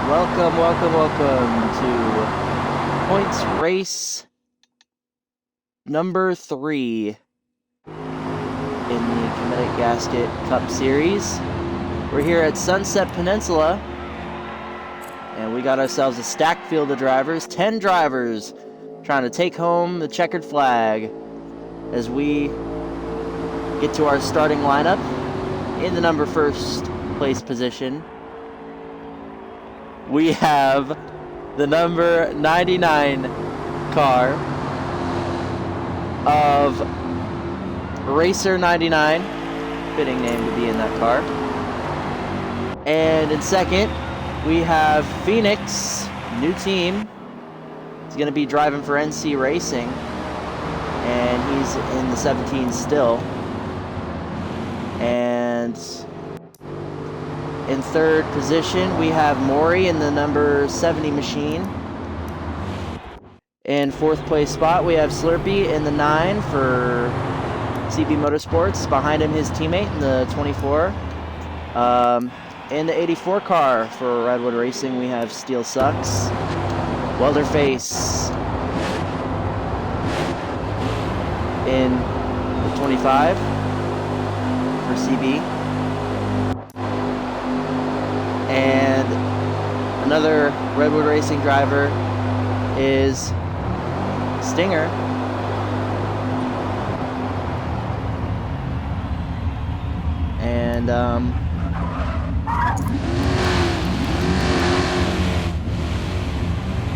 Welcome to points race number 3 in the Kinetic Gasket Cup Series. We're here at Sunset Peninsula, and we got ourselves a stacked field of drivers, 10 drivers trying to take home the checkered flag as we get to our starting lineup. In the number first place position, we have the number 99 car of Racer 99, fitting name to be in that car. And in second, we have Phoenix, new team. He's going to be driving for NC Racing, and he's in the 17 still. And in third position, we have Maury in the number 70 machine. In fourth place spot, we have Slurpee in the 9 for CB Motorsports. Behind him, his teammate in the 24. In the 84 car for Redwood Racing, we have Steel Sucks. Welderface in the 25 for CB. And another Redwood Racing driver is Stinger. And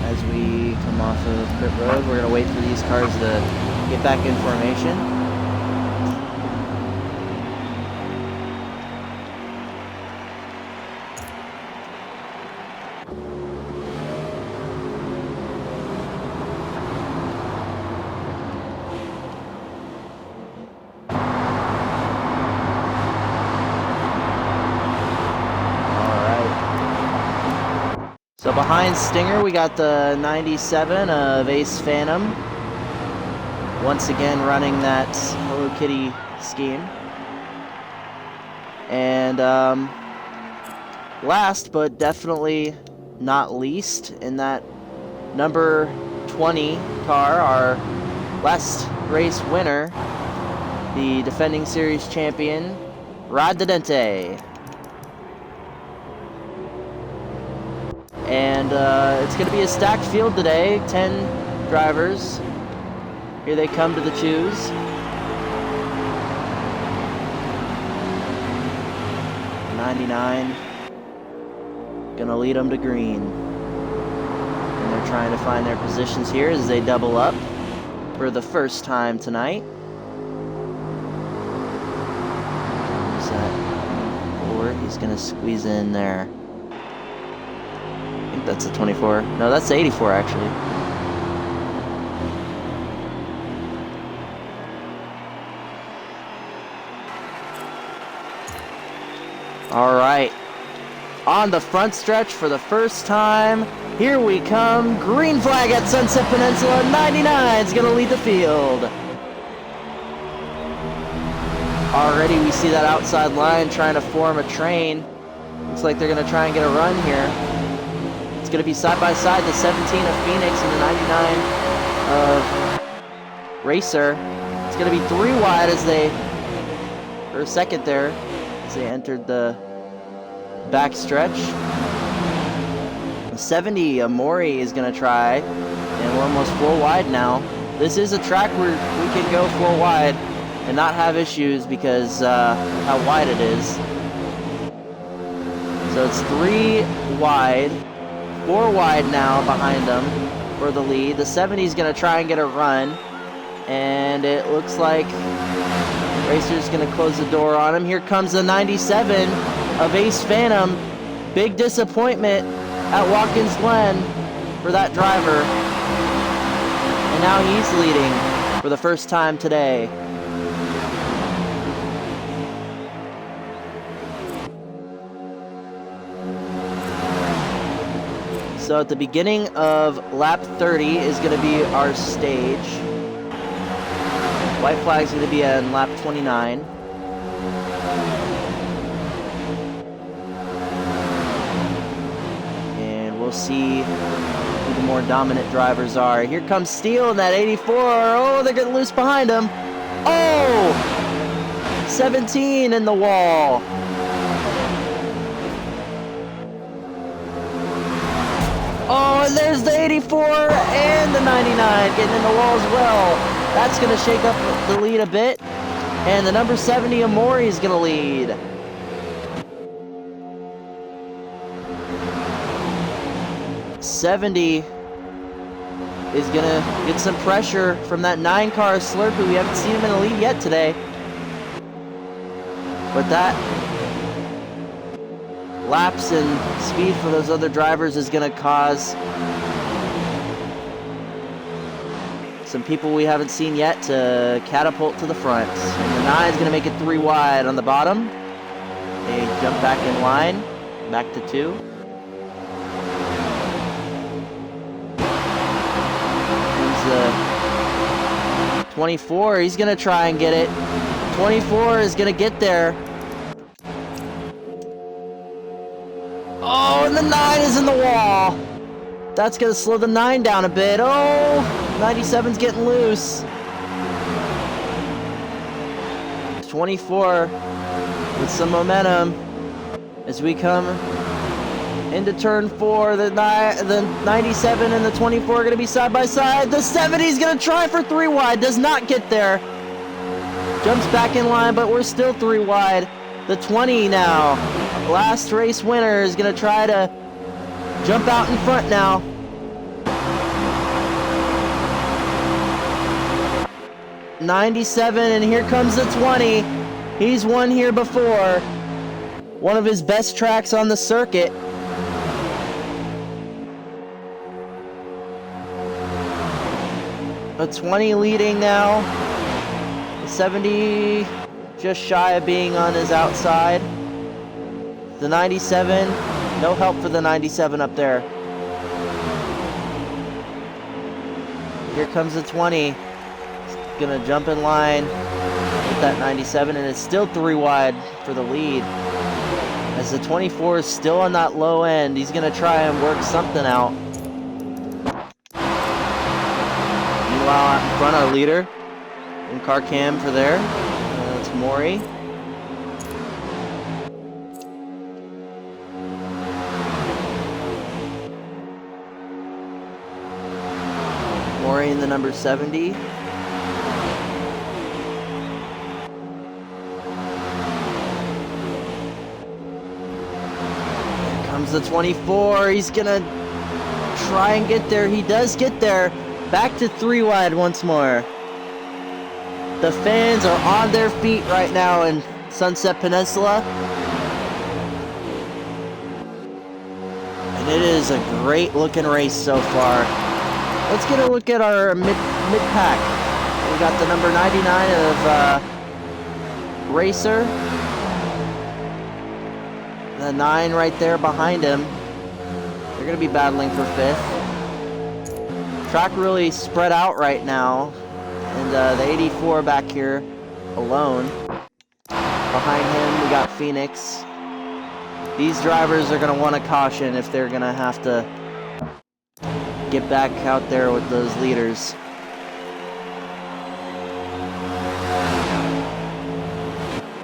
as we come off of pit road, we're going to wait for these cars to get back in formation. So behind Stinger, we got the 97 of Ace Phantom. Once again running that Hello Kitty scheme. And last but definitely not least, in that number 20 car, our last race winner, the defending series champion, Rod Dente. And it's going to be a stacked field today, 10 drivers. Here they come to the choose. '99, gonna lead them to green. And they're trying to find their positions here as they double up for the first time tonight. Who's that? Forward, he's gonna squeeze in there. I think that's the 24. No, that's the 84 actually. All right. On the front stretch for the first time, here we come. Green flag at Sunset Peninsula. 99 is going to lead the field. Already we see that outside line trying to form a train. Looks like they're going to try and get a run here. It's going to be side by side, the 17 of Phoenix and the 99 of Racer. It's going to be 3 wide as they, for a second there, as they entered the back stretch. The 70 of Maury is going to try, and we're almost 4 wide now. This is a track where we can go 4 wide and not have issues because how wide it is. So it's 3 wide. 4 wide now behind them for the lead. The 70 is going to try and get a run, and it looks like Racer's going to close the door on him. Here comes the 97 of Ace Phantom. Big disappointment at Watkins Glen for that driver, and now he's leading for the first time today. So at the beginning of lap 30 is going to be our stage. White flag's going to be on lap 29. we'll see who the more dominant drivers are. Here comes Steele in that 84. Oh, they're getting loose behind him. Oh! 17 in the wall. Oh, and there's the 84 and the 99 getting in the wall as well. That's going to shake up the lead a bit. And the number 70, Amori, is going to lead. '70 is going to get some pressure from that 9-car Slurpee. We haven't seen him in the lead yet today. But that lapse in speed for those other drivers is going to cause some people we haven't seen yet to catapult to the front. And the 9 is going to make it 3 wide on the bottom. They jump back in line, back to 2. Here's the 24. He's going to try and get it. 24 is going to get there. Oh, and the 9 is in the wall. That's going to slow the 9 down a bit. Oh, 97's getting loose. 24 with some momentum as we come into turn 4. The 97 and the 24 are going to be side by side. The 70 is going to try for 3 wide. Does not get there. Jumps back in line, but we're still 3 wide. The 20 now, last race winner, is going to try to jump out in front now. '97, and here comes the 20. He's won here before. One of his best tracks on the circuit. A 20 leading now. 70 just shy of being on his outside. The 97, no help for the 97 up there. Here comes the 20. He's gonna jump in line with that 97, and it's still 3 wide for the lead. As the 24 is still on that low end, he's gonna try and work something out. Meanwhile, out in front, our leader in car cam for there. It's Maury. Maury in the number 70. Here comes the 24. He's gonna try and get there. He does get there. Back to 3 wide once more. The fans are on their feet right now in Sunset Peninsula. And it is a great looking race so far. Let's get a look at our mid-pack. We got the number 99 of Racer. The 9 right there behind him. They're going to be battling for 5th. Track really spread out right now. And the 84 back here alone. Behind him, we got Phoenix. These drivers are going to want a caution if they're going to have to get back out there with those leaders.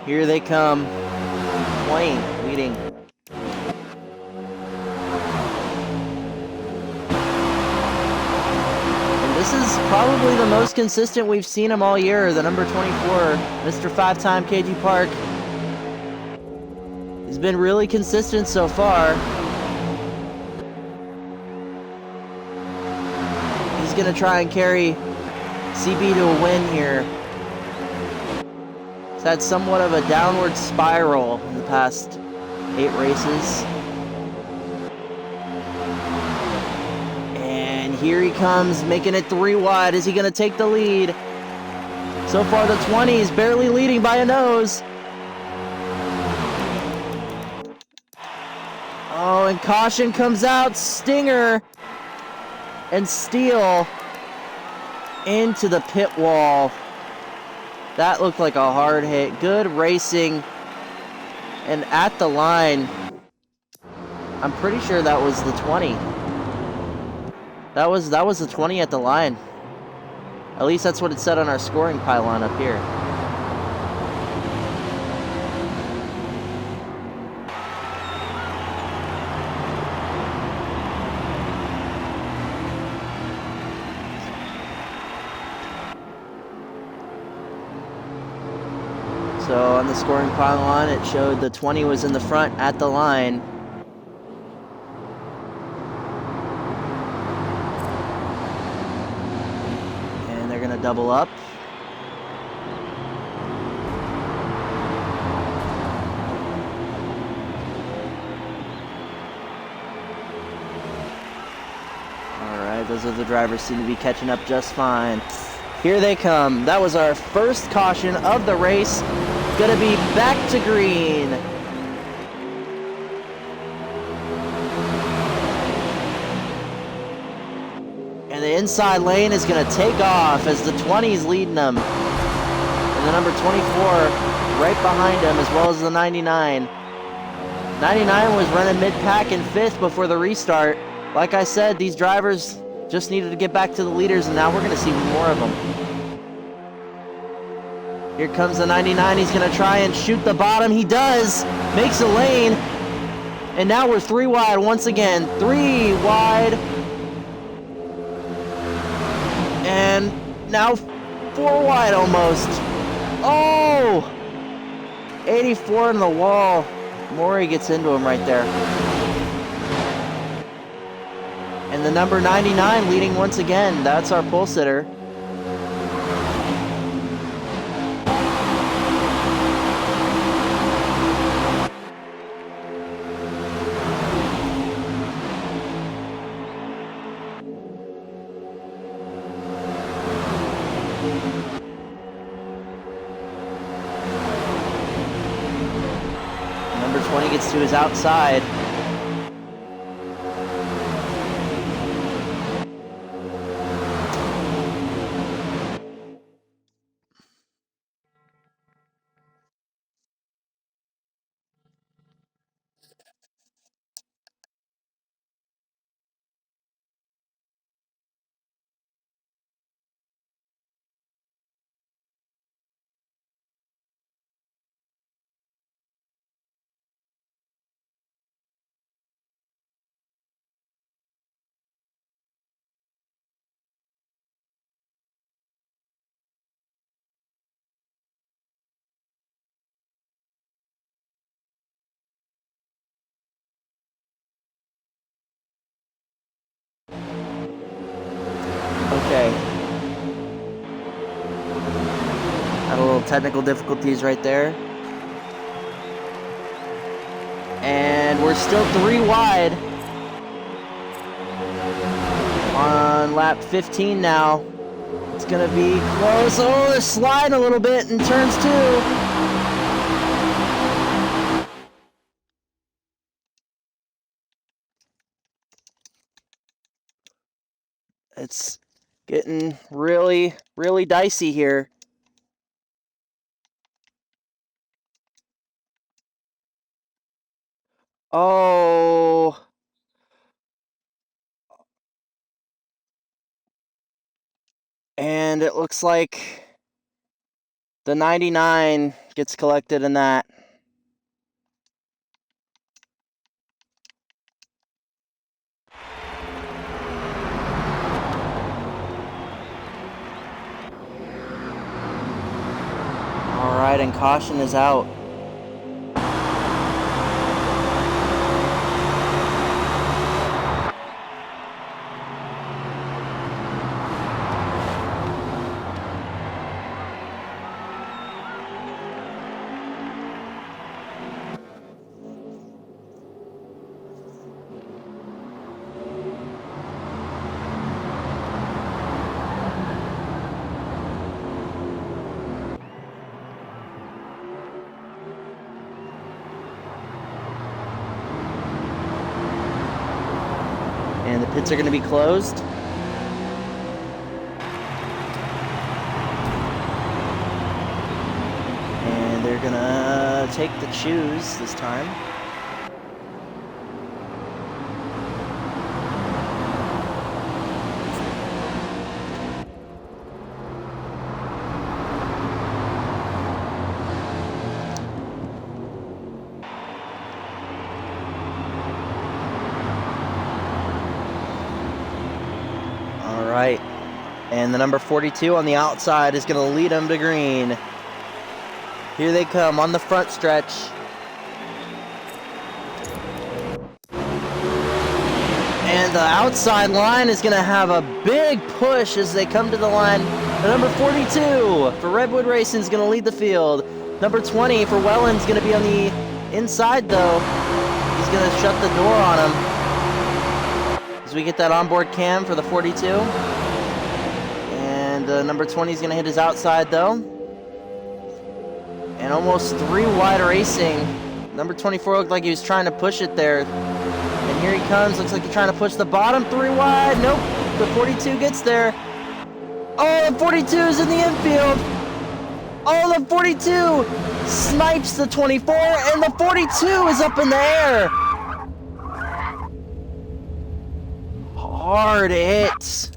Here they come. 20 leading. This is probably the most consistent we've seen him all year. The number 24, Mr. 5-time KG Park. He's been really consistent so far. He's going to try and carry CB to a win here. He's had somewhat of a downward spiral in the past 8 races. Here he comes, making it 3 wide. Is he going to take the lead? So far, the 20 is barely leading by a nose. Oh, and caution comes out. Stinger and Steele into the pit wall. That looked like a hard hit. Good racing. And at the line, I'm pretty sure that was the 20. That was the 20 at the line. At least that's what it said on our scoring pylon up here. So on the scoring pylon, it showed the 20 was in the front at the line. And they're gonna double up. All right, those other drivers seem to be catching up just fine. Here they come. That was our first caution of the race. Gonna be back to green. And the inside lane is gonna take off as the 20 is leading them. And the number 24 right behind him, as well as the 99. 99 was running mid-pack in 5th before the restart. Like I said, these drivers just needed to get back to the leaders, and now we're gonna see more of them. Here comes the 99. He's going to try and shoot the bottom. He does. Makes a lane. And now we're 3 wide once again. 3 wide. And now 4 wide almost. Oh! 84 in the wall. Maury gets into him right there. And the number 99 leading once again. That's our pole sitter. Number 20 gets to his outside. Okay. Had a little technical difficulties right there. And we're still 3 wide. On lap 15 now. It's gonna be close. Oh, they're sliding a little bit in turns 2. It's getting really, really dicey here. Oh. And it looks like the 99 gets collected in that. All right, and caution is out. And the pits are going to be closed. And they're going to take the choose this time. right. And the number 42 on the outside is going to lead them to green. Here they come on the front stretch. And the outside line is going to have a big push as they come to the line. The number 42 for Redwood Racing is going to lead the field. Number 20 for Welland's going to be on the inside, though. He's going to shut the door on him. As we get that onboard cam for the 42. And number 20 is going to hit his outside, though. And almost 3 wide racing. Number 24 looked like he was trying to push it there. And here he comes. Looks like he's trying to push the bottom 3 wide. Nope. The 42 gets there. Oh, the 42 is in the infield. Oh, the 42 snipes the 24, and the 42 is up in the air. Hard hit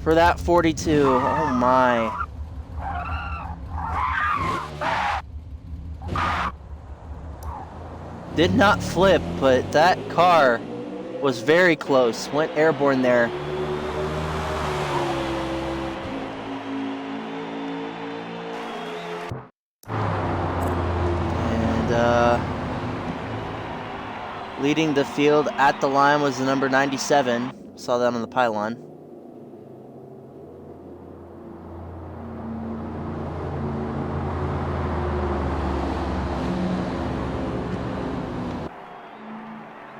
for that 42. Oh, my. Did not flip, but that car was very close. Went airborne there. Leading the field at the line was the number 97. Saw that on the pylon.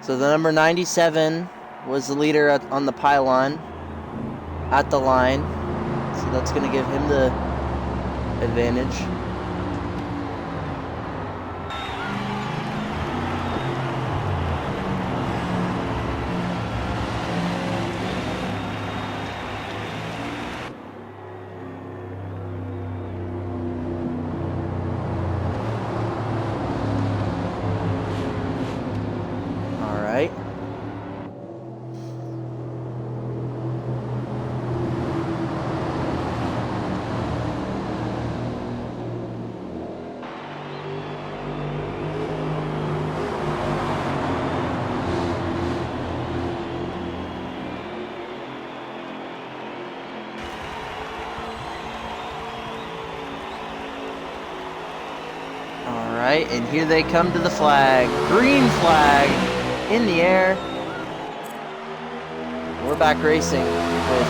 So the number 97 was the leader on the pylon at the line. So that's going to give him the advantage. And here they come to the flag. Green flag in the air. We're back racing with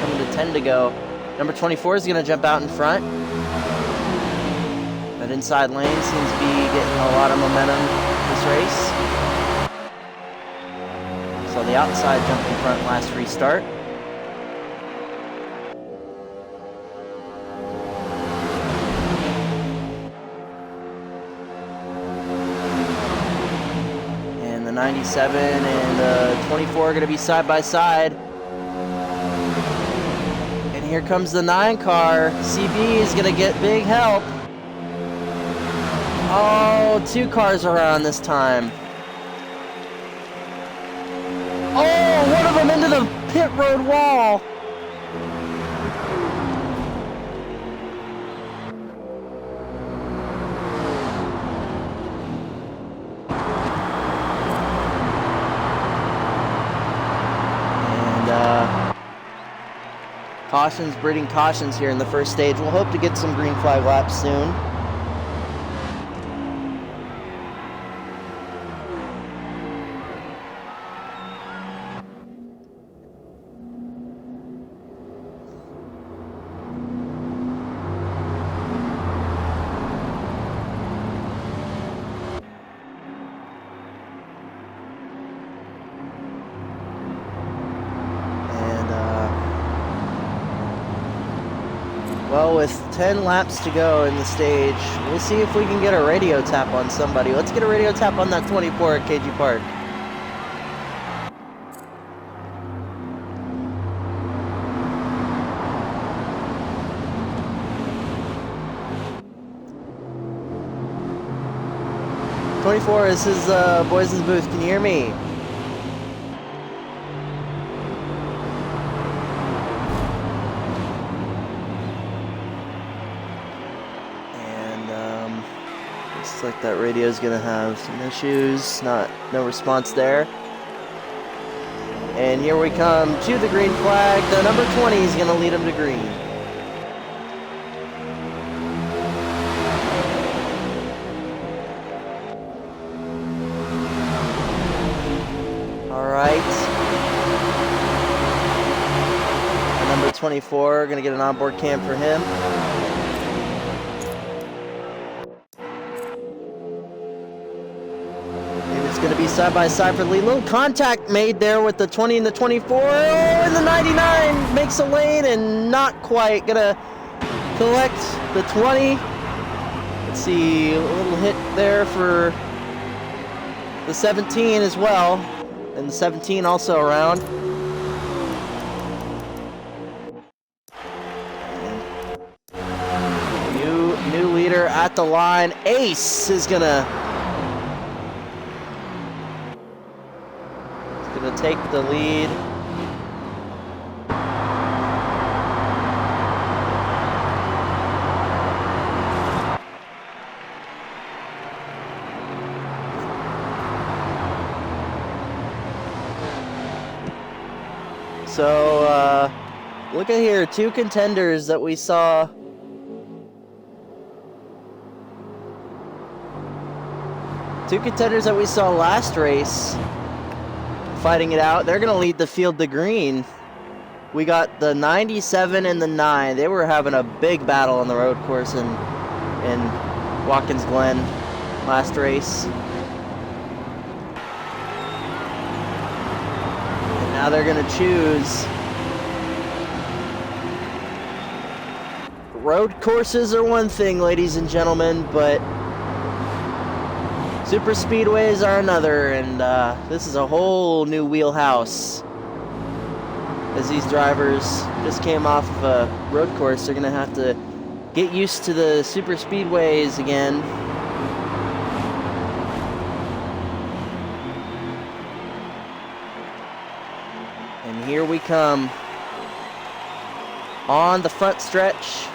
coming to 10 to go. Number 24 is going to jump out in front. That inside lane seems to be getting a lot of momentum this race. So the outside jumped in front last restart. And the 97 and the 24 are going to be side by side. And here comes the 9 car. CB is going to get big help. Oh, 2 cars are on this time. Oh, one of them into the pit road wall. And cautions, breeding cautions here in the first stage. We'll hope to get some green flag laps soon. Well, with 10 laps to go in the stage, we'll see if we can get a radio tap on somebody. Let's get a radio tap on that 24 at KG Park. "24, this is Boys' booth. Can you hear me?" Looks like that radio is gonna have some issues. No response there. And here we come to the green flag. The number 20 is going to lead him to green. All right. And number 24, going to get an onboard cam for him. It's going to be side by side for the lead. Little contact made there with the 20 and the 24. Oh, and the 99 makes a lane and not quite. Going to collect the 20. Let's see, a little hit there for the 17 as well. And the 17 also around. New leader at the line. Ace is going to take the lead. So, look at here, two contenders that we saw. Two contenders that we saw last race fighting it out. They're going to lead the field to green. We got the 97 and the 9. They were having a big battle on the road course in Watkins Glen last race. And now they're going to choose. Road courses are one thing, ladies and gentlemen, but super speedways are another, and this is a whole new wheelhouse. As these drivers just came off of a road course, they're going to have to get used to the super speedways again. And here we come on the front stretch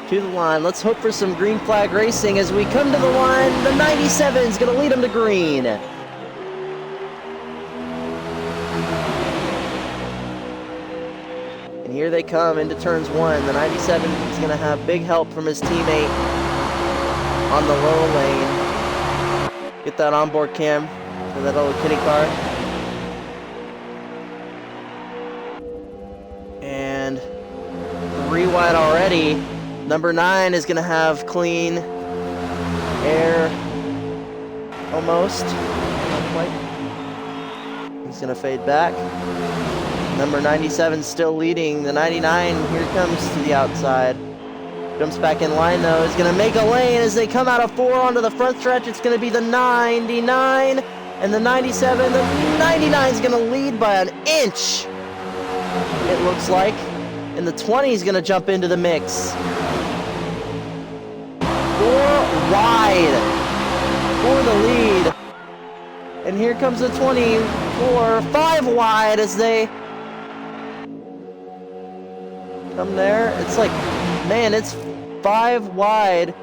to the line. Let's hope for some green flag racing as we come to the line. The 97 is going to lead them to green. And here they come into turns 1. The 97 is going to have big help from his teammate on the low lane. Get that onboard cam for that little kitty car. And 3 wide already. Number 9 is going to have clean air, almost, not quite. He's going to fade back. Number 97 still leading. The 99 here comes to the outside. Jumps back in line though. Is going to make a lane as they come out of 4 onto the front stretch. It's going to be the 99 and the 97. The 99 is going to lead by an inch, it looks like. And the 20 is going to jump into the mix. 4 wide for the lead. And here comes the 24, 5 wide as they come there. It's like, man, it's 5 wide,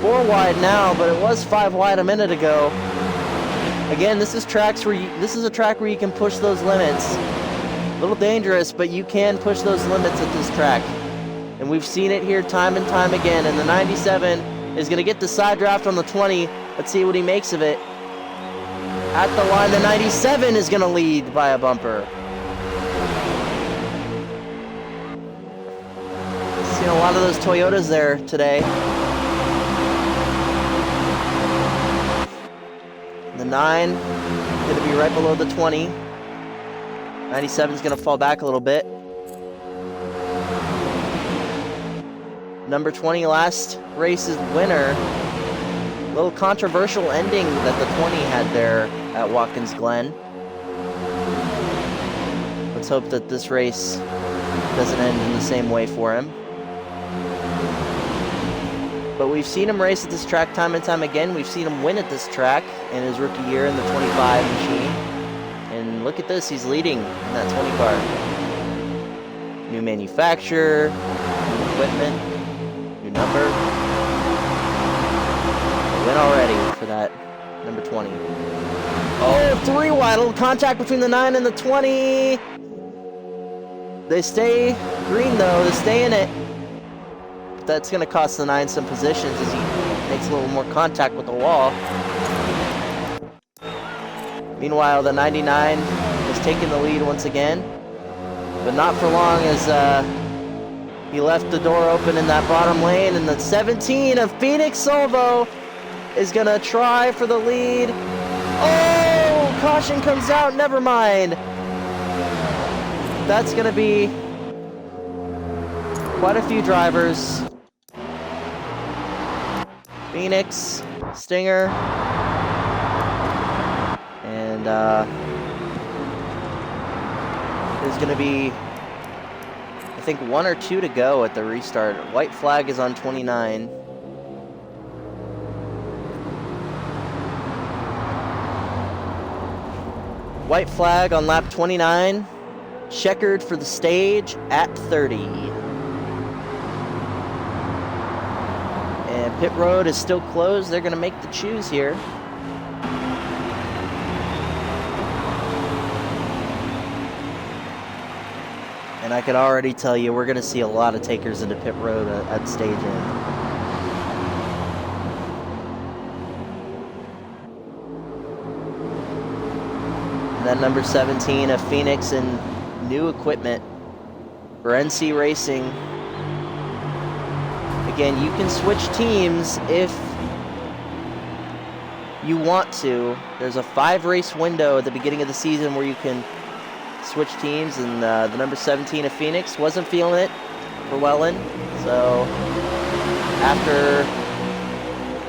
4 wide now, but it was 5 wide a minute ago. Again, this is a track where you can push those limits. A little dangerous, but you can push those limits at this track. And we've seen it here time and time again. And the 97 is going to get the side draft on the 20. Let's see what he makes of it. At the line, the 97 is going to lead by a bumper. Seen a lot of those Toyotas there today. The 9 is going to be right below the 20. 97 is going to fall back a little bit. Number 20, last race's winner. A little controversial ending that the 20 had there at Watkins Glen. Let's hope that this race doesn't end in the same way for him. But we've seen him race at this track time and time again. We've seen him win at this track in his rookie year in the 25 machine. And look at this, he's leading in that 20 car. New manufacturer, new equipment, new number. A win already for that number 20. Oh, 3 wide. A little contact between the 9 and the 20. They stay green, though. They stay in it. But that's going to cost the 9 some positions as he makes a little more contact with the wall. Meanwhile, the 99 is taking the lead once again. But not for long as he left the door open in that bottom lane. And the 17 of Phoenix Solvo is going to try for the lead. Oh, caution comes out. Never mind. That's going to be quite a few drivers. Phoenix, Stinger, and there's going to be, I think, 1 or 2 to go at the restart. White flag is on 29. White flag on lap 29. Checkered for the stage at 30. And pit road is still closed. They're going to make the choose here. And I can already tell you we're going to see a lot of takers into pit road at stage end. And then number 17 of Phoenix and new equipment for NC Racing. Again, you can switch teams if you want to. There's a 5-race window at the beginning of the season where you can switch teams, and the number 17 of Phoenix wasn't feeling it for Welland, so after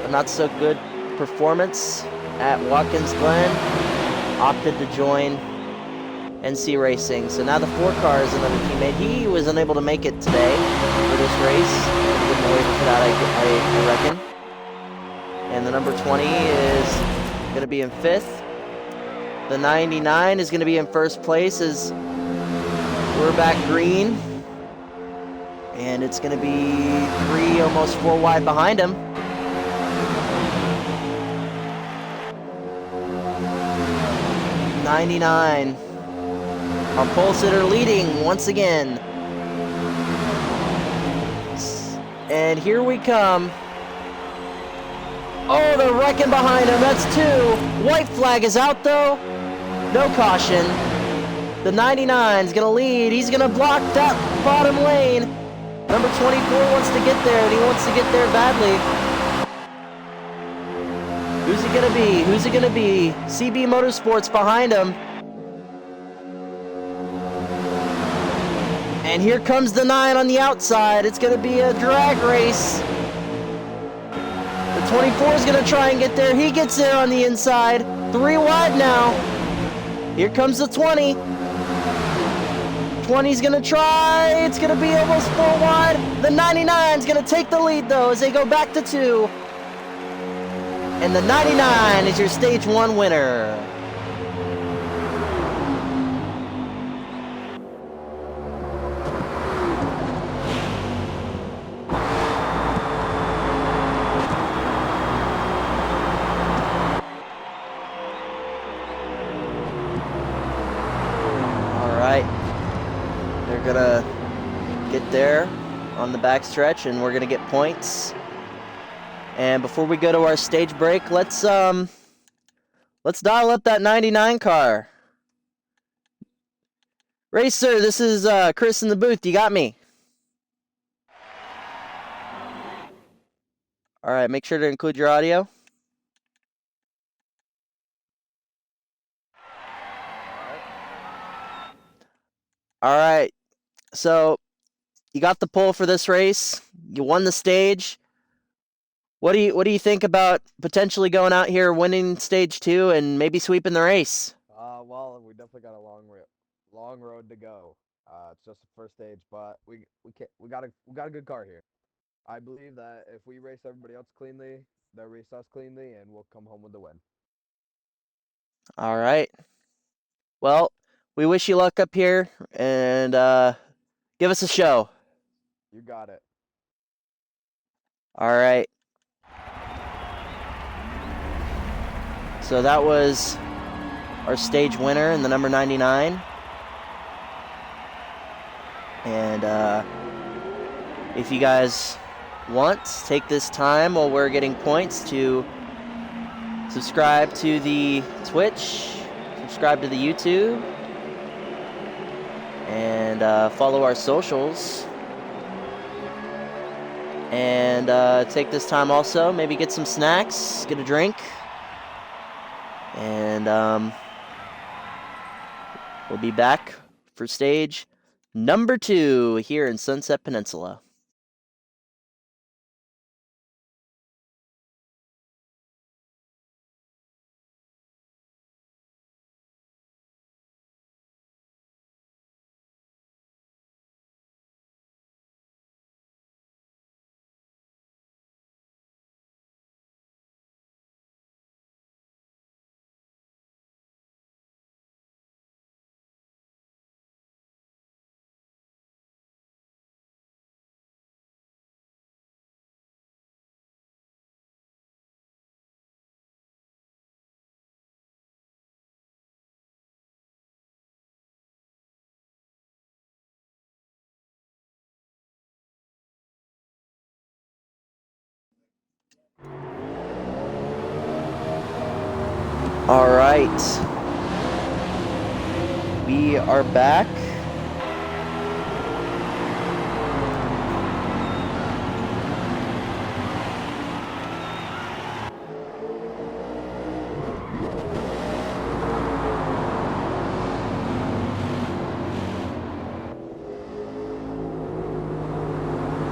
a not so good performance at Watkins Glen, opted to join NC Racing. So now the 4 car is another teammate. He was unable to make it today for this race. Getting away for that, I reckon. And the number 20 is going to be in 5th. The 99 is going to be in 1st place as we're back green. And it's going to be 3, almost 4 wide behind him. '99. Our pole sitter leading once again. And here we come. Oh, they're wrecking behind him. That's 2. White flag is out, though. No caution. The 99 is going to lead. He's going to block that bottom lane. Number 24 wants to get there, and he wants to get there badly. Who's it going to be? Who's it going to be? CB Motorsports behind him. And here comes the 9 on the outside. It's going to be a drag race. The 24 is going to try and get there. He gets there on the inside. 3 wide now. Here comes the 20. 20's going to try. It's going to be almost 4 wide. The 99's going to take the lead, though, as they go back to 2. And the 99 is your stage 1 winner. They're gonna get there on the backstretch, and we're gonna get points. And before we go to our stage break, let's dial up that 99 car. Racer, this is Chris in the booth. You got me? All right, make sure to include your audio. All right. So, you got the pole for this race. You won the stage. What do you think about potentially going out here, winning stage 2, and maybe sweeping the race? Well, we definitely got a long road to go. It's just the first stage, but we got a good car here. I believe that if we race everybody else cleanly, they'll race us cleanly, and we'll come home with the win. All right. Well, we wish you luck up here, and give us a show. You got it. All right. So that was our stage winner in the number 99. And if you guys want, take this time while we're getting points to subscribe to the Twitch, subscribe to the YouTube, and follow our socials. And take this time also, maybe get some snacks, get a drink, and we'll be back for stage number 2 here in Sunset Peninsula. All right, we are back.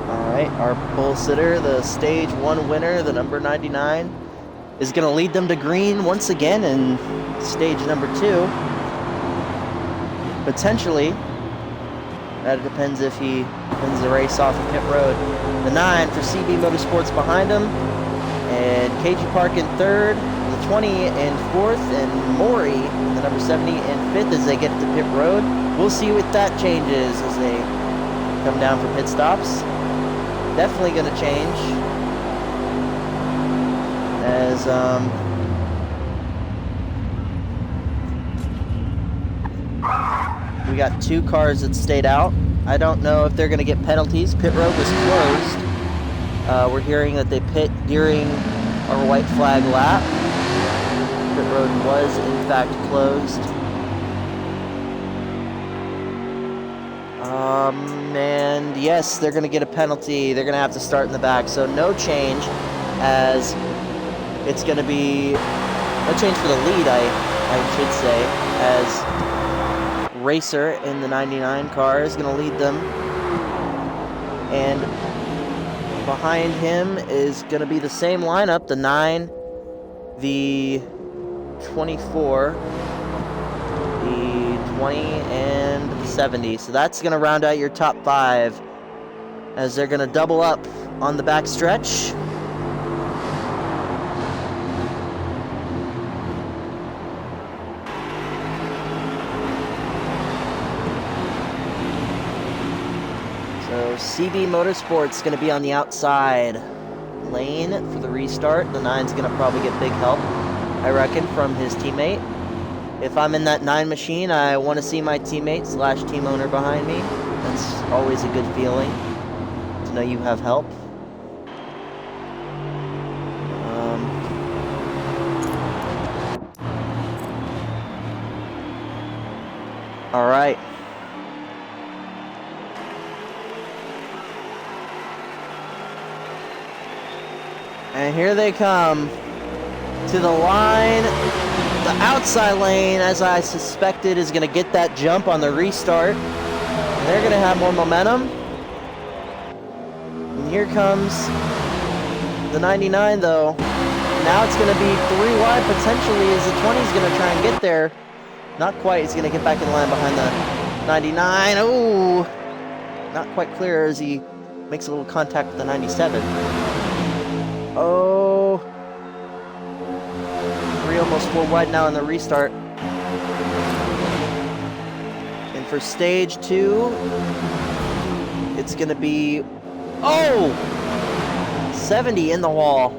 All right, our pole sitter, the stage 1 winner, the number 99, is going to lead them to green once again in stage number 2. Potentially. That depends if he wins the race off of pit road. The 9 for CB Motorsports behind him. And KG Park in 3rd. The 20 in 4th. And Maury, the number 70, in 5th as they get to pit road. We'll see what that changes as they come down for pit stops. Definitely going to change. As we got 2 cars that stayed out. I don't know if they're going to get penalties. Pit road was closed. We're hearing that they pit during our white flag lap. Pit road was in fact closed. And yes, they're going to get a penalty. They're going to have to start in the back. So no change, as it's going to be no change for the lead, I should say, as Racer in the 99 car is going to lead them. And behind him is going to be the same lineup, the 9, the 24, the 20, and the 70. So that's going to round out your top 5, as they're going to double up on the back stretch. CB Motorsports going to be on the outside lane for the restart. The 9's going to probably get big help, I reckon, from his teammate. If I'm in that 9 machine, I want to see my teammate / team owner behind me. That's always a good feeling, to know you have help. All right. And here they come to the line. The outside lane, as I suspected, is going to get that jump on the restart. And they're going to have more momentum. And here comes the 99, though. Now it's going to be 3 wide, potentially, as the 20 is going to try and get there. Not quite. He's going to get back in line behind the 99. Oh, not quite clear as he makes a little contact with the 97. Oh, 3 almost 4 wide now in the restart. And for stage 2, it's going to be, 70 in the wall.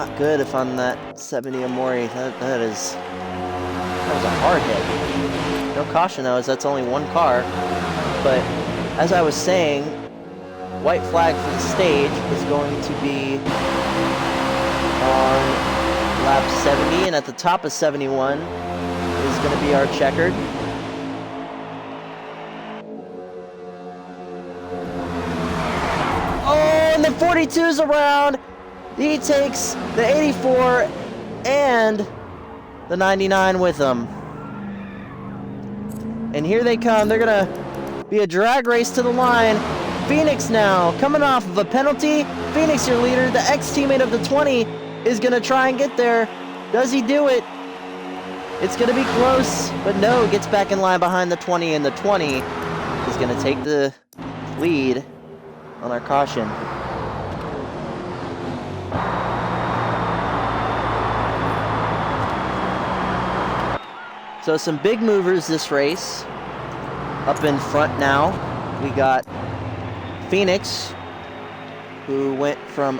not good if I'm that 70 Amori. That was a hard hit. No caution though, as that's only one car. But as I was saying, white flag for the stage is going to be on lap 70, and at the top of 71 is going to be our checkered. Oh, and the 42 is around. He takes the 84 and the 99 with him. And here they come. They're going to be a drag race to the line. Phoenix now coming off of a penalty. Phoenix, your leader, the ex-teammate of the 20, is going to try and get there. Does he do it? It's going to be close, but no, gets back in line behind the 20, and the 20 is going to take the lead on our caution. So some big movers this race. Up in front now, we got Phoenix, who went from,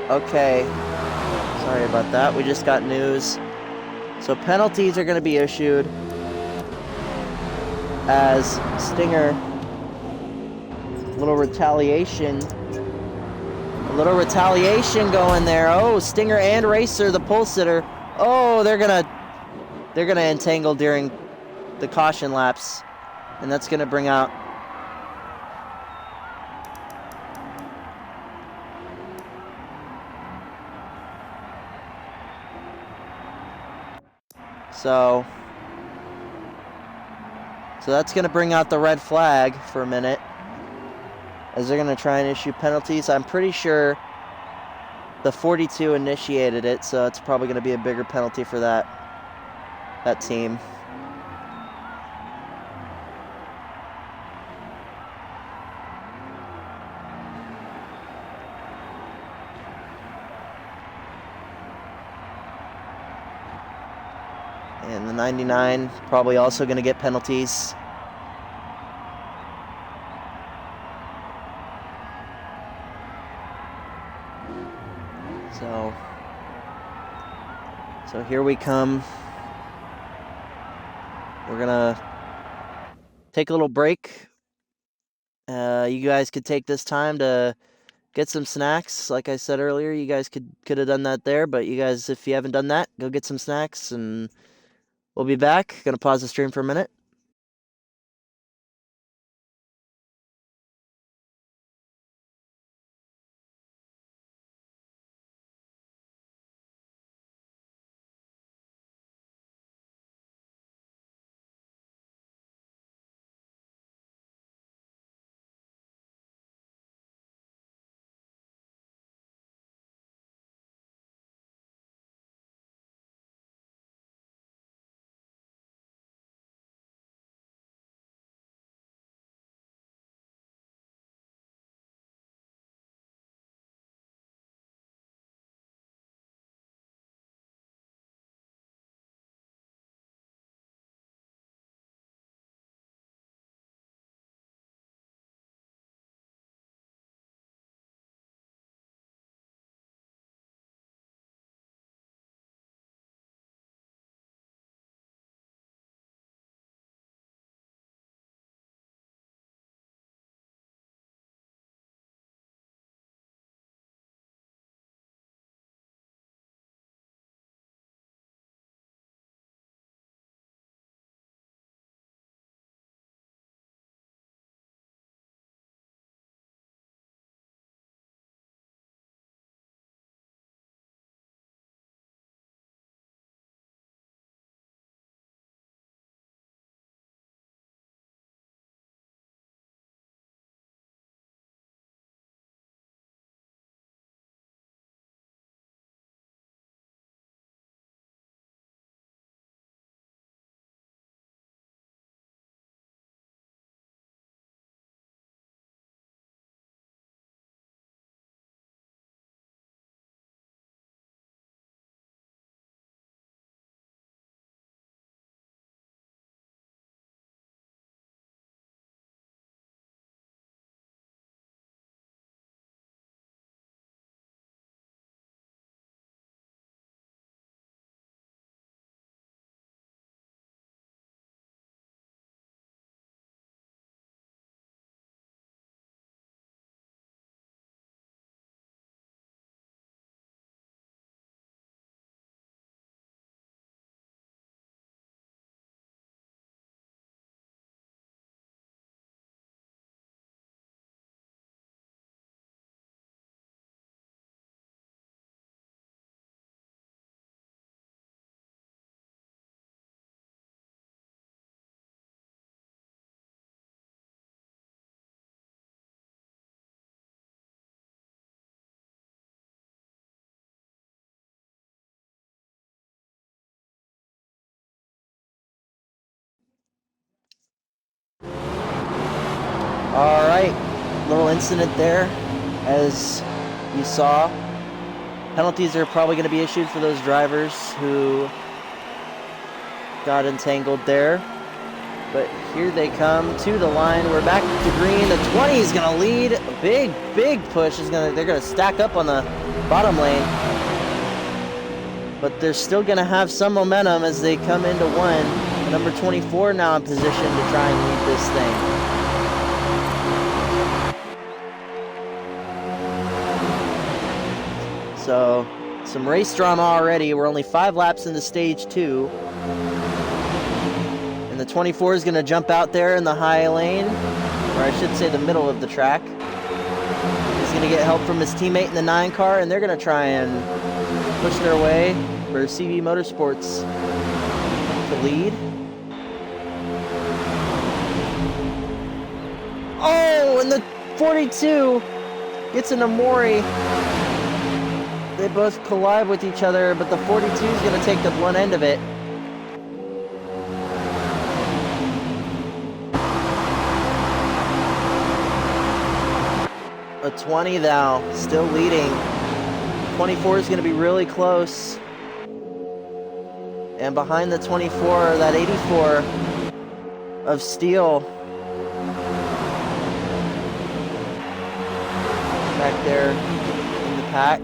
okay, sorry about that. We just got news. So penalties are going to be issued as Stinger, a little retaliation going there. Oh, Stinger and Racer, the pole sitter. Oh, they're gonna entangle during the caution laps, and that's gonna bring out so that's gonna bring out the red flag for a minute, as they're gonna try and issue penalties. I'm pretty sure the 42 initiated it, so it's probably gonna be a bigger penalty for that team. And the 99 probably also going to get penalties. So here we come. We're going to take a little break. You guys could take this time to get some snacks. Like I said earlier, you guys could have done that there, but you guys, if you haven't done that, go get some snacks, and we'll be back. Gonna pause the stream for a minute. All right, little incident there, as you saw. Penalties are probably going to be issued for those drivers who got entangled there. But here they come to the line. We're back to green. The 20 is going to lead. A big push. They're going to stack up on the bottom lane. But they're still going to have some momentum as they come into one. Number 24 now in position to try and lead this thing. So, some race drama already. We're only 5 laps into stage 2. And the 24 is going to jump out there in the high lane, or I should say the middle of the track. He's going to get help from his teammate in the 9 car, and they're going to try and push their way for CV Motorsports to lead. Oh, and the 42 gets into Mori. They both collide with each other, but the 42 is going to take the blunt end of it. A 20 now, still leading. 24 is going to be really close. And behind the 24, that 84 of steel. Back there in the pack.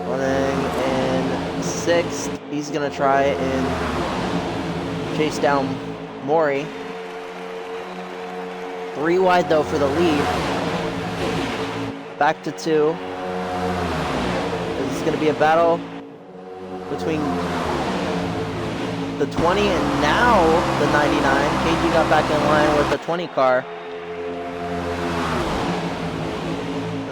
Running in 6th. He's going to try and chase down Mori. 3 wide though for the lead. Back to 2. This is going to be a battle between the 20 and now the 99. KG got back in line with the 20 car.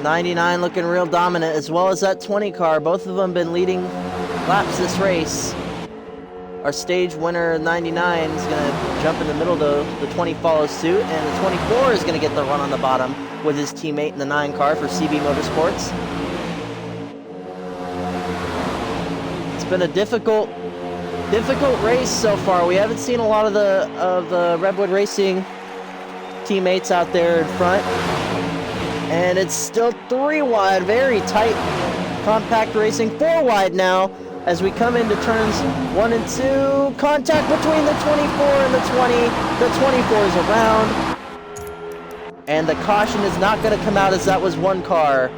99 looking real dominant, as well as that 20 car. Both of them been leading laps this race. Our stage winner 99 is going to jump in the middle though. The 20 follows suit, and the 24 is going to get the run on the bottom with his teammate in the 9 car for CB Motorsports. It's been a difficult race so far. We haven't seen a lot of the Redwood Racing teammates out there in front. And it's still 3 wide, very tight, compact racing. 4 wide now as we come into turns 1 and 2. Contact between the 24 and the 20. The 24 is around. And the caution is not going to come out as that was 1 car.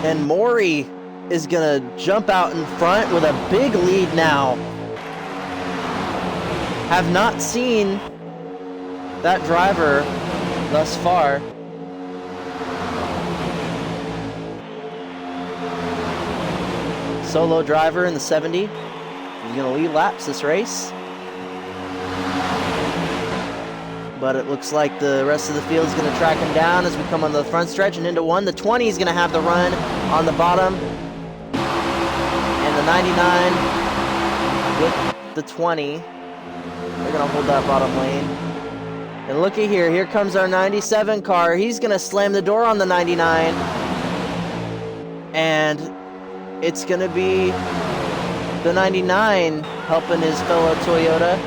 And Mori is going to jump out in front with a big lead now. Have not seen that driver thus far. Solo driver in the 70. He's going to lead laps this race. But it looks like the rest of the field is going to track him down as we come on the front stretch and into 1. The 20 is going to have the run on the bottom. And the 99 with the 20. They're going to hold that bottom lane. And looky here, here comes our 97 car. He's going to slam the door on the 99. And it's going to be the 99 helping his fellow Toyota.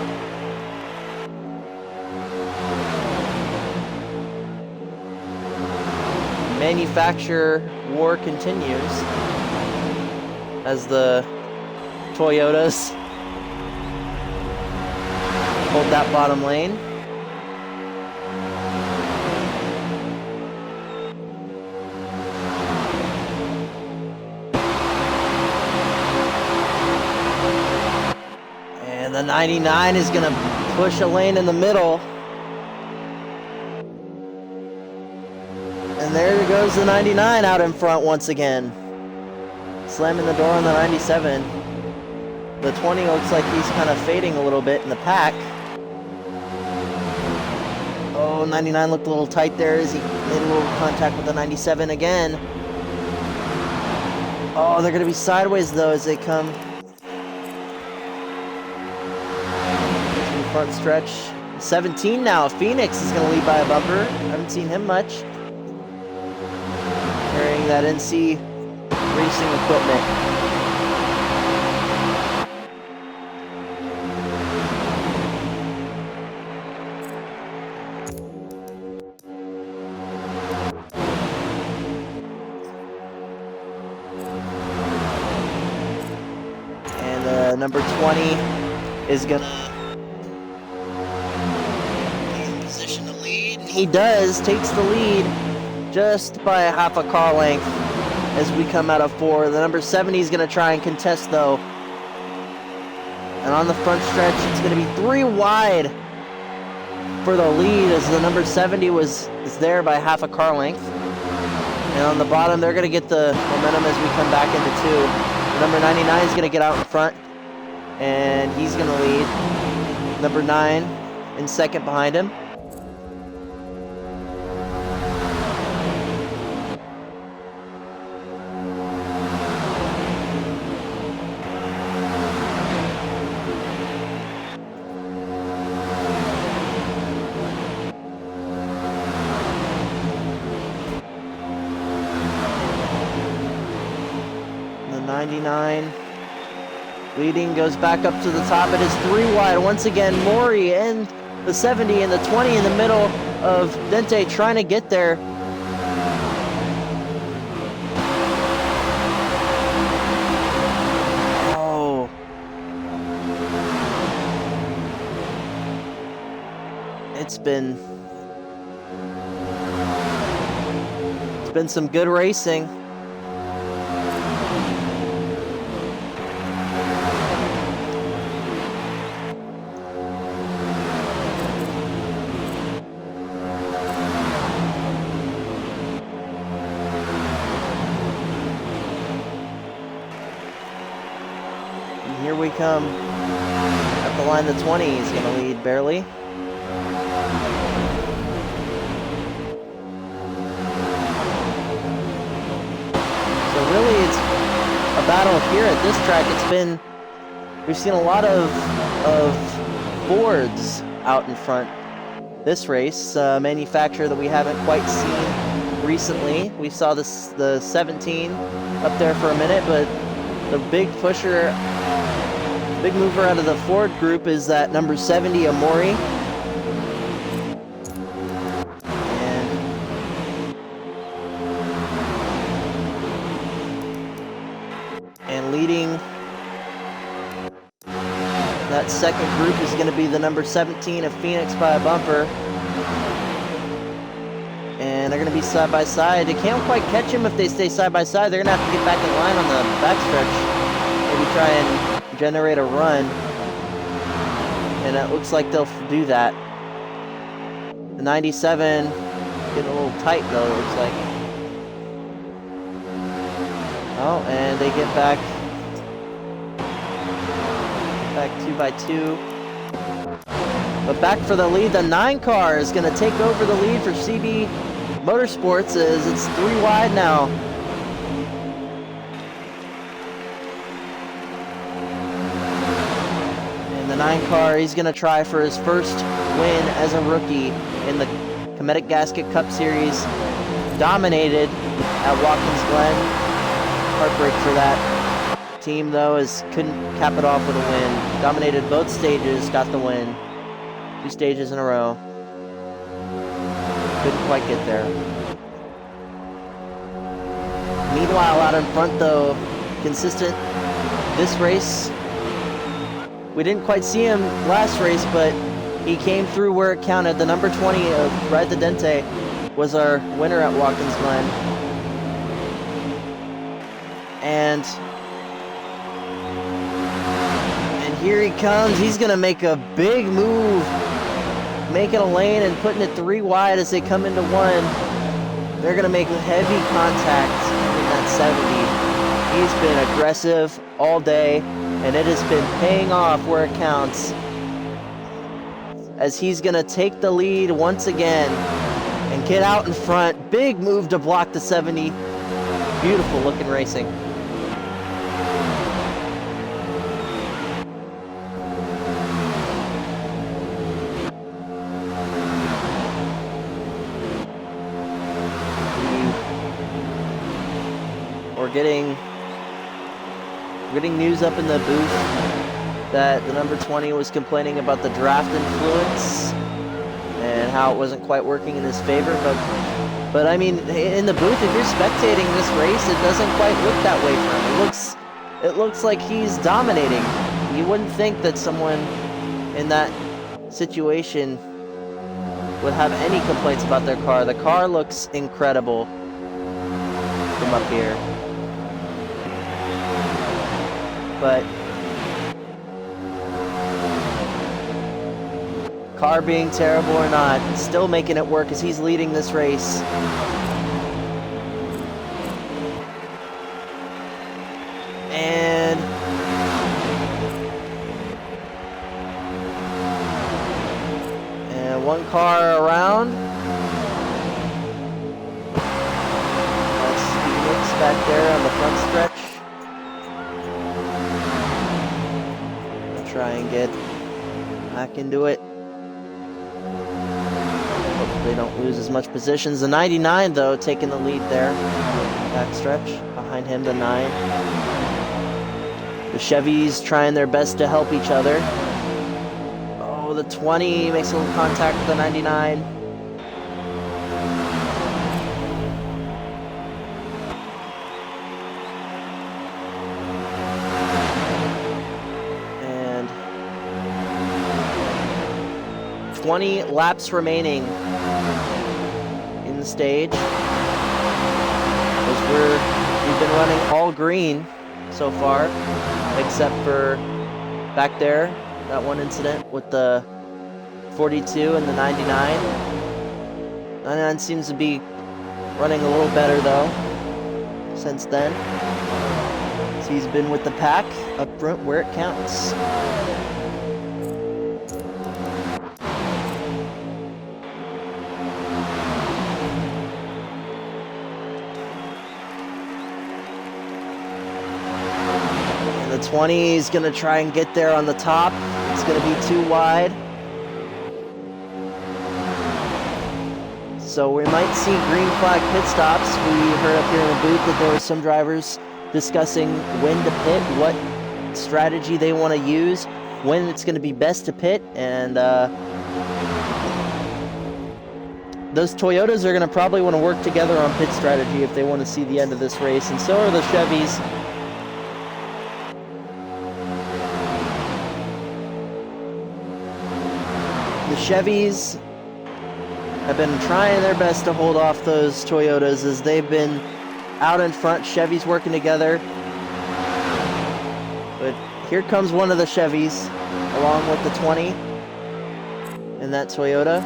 Manufacturer war continues as the Toyotas hold that bottom lane. And the 99 is going to push a lane in the middle. And there goes the 99 out in front once again. Slamming the door on the 97. The 20 looks like he's kind of fading a little bit in the pack. Oh, 99 looked a little tight there as he made a little contact with the 97 again. Oh, they're going to be sideways though as they come to the front stretch. 17 now. Phoenix is going to lead by a bumper. Haven't seen him much. Carrying that NC racing equipment. number 20 is gonna be in position to lead. And he does, takes the lead just by a half a car length as we come out of 4. The number 70 is gonna try and contest though. And on the front stretch, it's gonna be 3 wide for the lead as the number 70 is there by half a car length. And on the bottom, they're gonna get the momentum as we come back into 2. The number 99 is gonna get out in front, and he's gonna lead. Number 9 in second behind him. The 99 leading, goes back up to the top. It is 3 wide. Once again, Mori and the 70 and the 20 in the middle of Dente trying to get there. Oh. It's been some good racing. Here we come. At the line, the 20 is going to lead barely. So really, it's a battle here at this track. We've seen a lot of Fords out in front this race. Manufacturer that we haven't quite seen recently. We saw the 17 up there for a minute, but the big pusher, big mover out of the Ford group is that number 70, Amori. And leading that second group is going to be the number 17 of Phoenix by a bumper. And they're going to be side by side. They can't quite catch him if they stay side by side. They're going to have to get back in line on the backstretch. Maybe try and generate a run, and it looks like they'll do that. The 97 getting a little tight though, it looks like. Oh, and they get back 2 by 2. But back for the lead, the 9 car is going to take over the lead for CB Motorsports as it's 3 wide now. The 9 car, he's going to try for his first win as a rookie in the Cometic Gasket Cup Series. Dominated at Watkins Glen. Heartbreak for that team, though, as couldn't cap it off with a win. Dominated both stages, got the win. 2 stages in a row. Couldn't quite get there. Meanwhile, out in front, though, consistent this race. We didn't quite see him last race, but he came through where it counted. The number 20 of Ride the Dente was our winner at Watkins Glen. And here he comes. He's going to make a big move, making a lane and putting it 3 wide as they come into 1. They're going to make heavy contact in that 70. He's been aggressive all day, and it has been paying off where it counts, as he's going to take the lead once again and get out in front. Big move to block the 70. Beautiful looking racing. We're getting news up in the booth that the number 20 was complaining about the draft influence and how it wasn't quite working in his favor. But I mean, in the booth, if you're spectating this race, it doesn't quite look that way for him. it looks like he's dominating. You wouldn't think that someone in that situation would have any complaints about their car. The car looks incredible from up here. But car being terrible or not, still making it work as he's leading this race. And one car around. That's Phoenix back there on the front stretch. I'll try and get back into it. Hopefully they don't lose as much positions. The 99 though taking the lead there. Backstretch. Behind him the 9. The Chevys trying their best to help each other. Oh, the 20 makes a little contact with the 99. And 20 laps remaining in the stage. As we've been running all green so far, except for back there, that one incident with the 42 and the 99. 99 seems to be running a little better though since then. So he's been with the pack up front where it counts. The 20 is going to try and get there on the top. It's going to be too wide. So we might see green flag pit stops. We heard up here in the booth that there were some drivers discussing when to pit, what strategy they want to use, when it's going to be best to pit, and those Toyotas are going to probably want to work together on pit strategy if they want to see the end of this race, and so are the Chevys. The Chevys have been trying their best to hold off those Toyotas as they've been out in front. Chevys working together. But here comes one of the Chevys along with the 20 and that Toyota.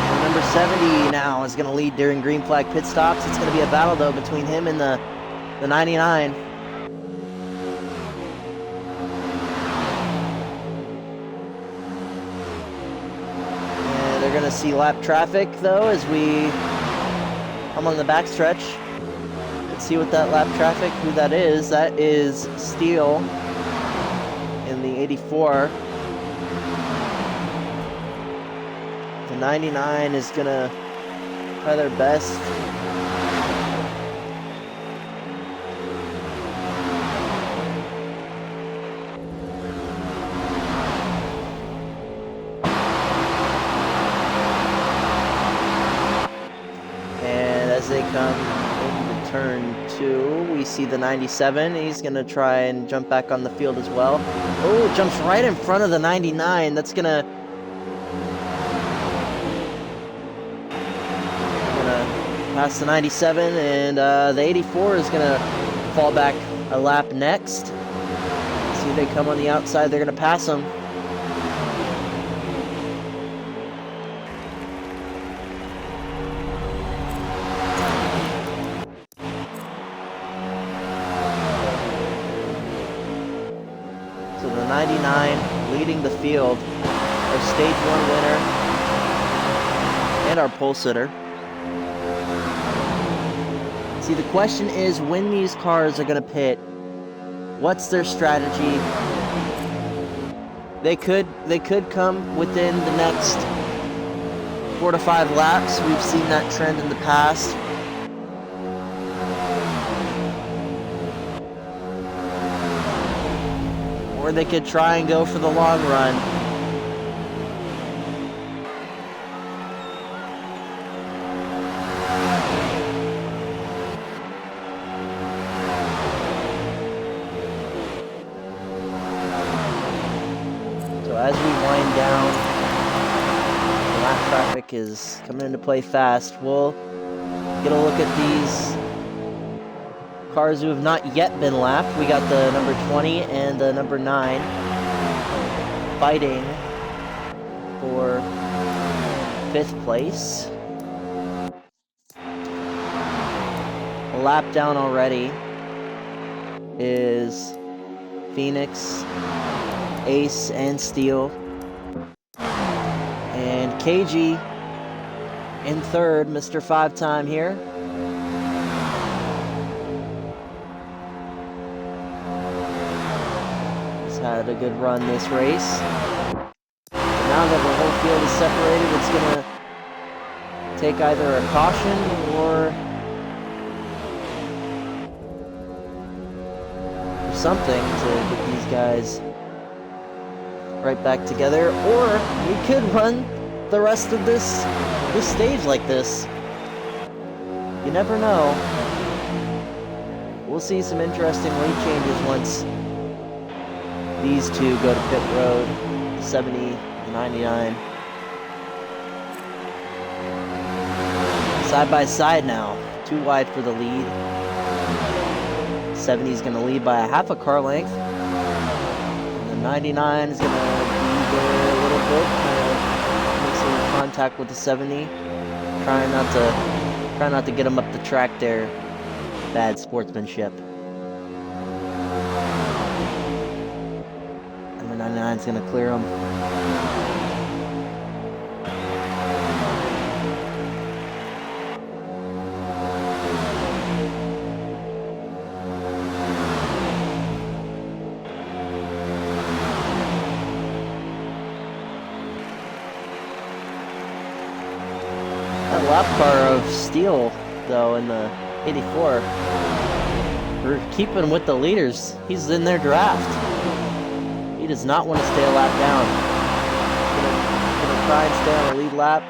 And number 70 now is going to lead during green flag pit stops. It's going to be a battle though between him and the 99. They're going to see lap traffic though as we come on the backstretch. Let's see what that lap traffic, who that is. That is Steele in the 84. The 99 is going to try their best. They come into turn 2, we see the 97. He's going to try and jump back on the field as well. Oh, jumps right in front of the 99. That's going to pass the 97, and the 84 is going to fall back a lap next. See, they come on the outside. They're going to pass them. So the 99 leading the field, our stage 1 winner, and our pole sitter. See, the question is when these cars are going to pit. What's their strategy? They could come within the next 4 to 5 laps. We've seen that trend in the past. Or they could try and go for the long run. track is coming into play fast. We'll get a look at these cars who have not yet been lapped. We got the number 20 and the number 9 fighting for 5th place. A lap down already is Phoenix, Ace, and Steel. And KG in 3rd, Mr. 5-time here. He's had a good run this race. Now that the whole field is separated, it's going to take either a caution or something to get these guys right back together, or we could run the rest of this stage like this. You never know. We'll see some interesting lane changes once these two go to pit road. 70, 99. Side by side now. Too wide for the lead. 70 is going to lead by a half a car length. And the 99 is going to be there a little bit. Make some contact with the 70. Trying not to get him up the track there. Bad sportsmanship. Number 99 is going to clear him. Lap car of Steel, though, in the 84. We're keeping with the leaders. He's in their draft. He does not want to stay a lap down. He's gonna try and stay on the lead lap.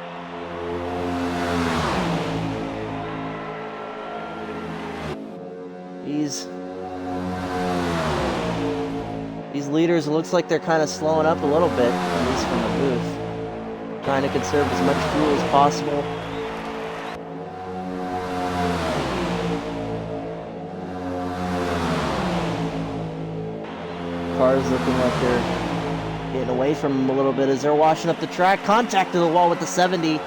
These leaders, it looks like they're kind of slowing up a little bit, at least from the booth. Trying to conserve as much fuel as possible. Cars looking like they're getting away from them a little bit as they're washing up the track. Contact to the wall with the 70.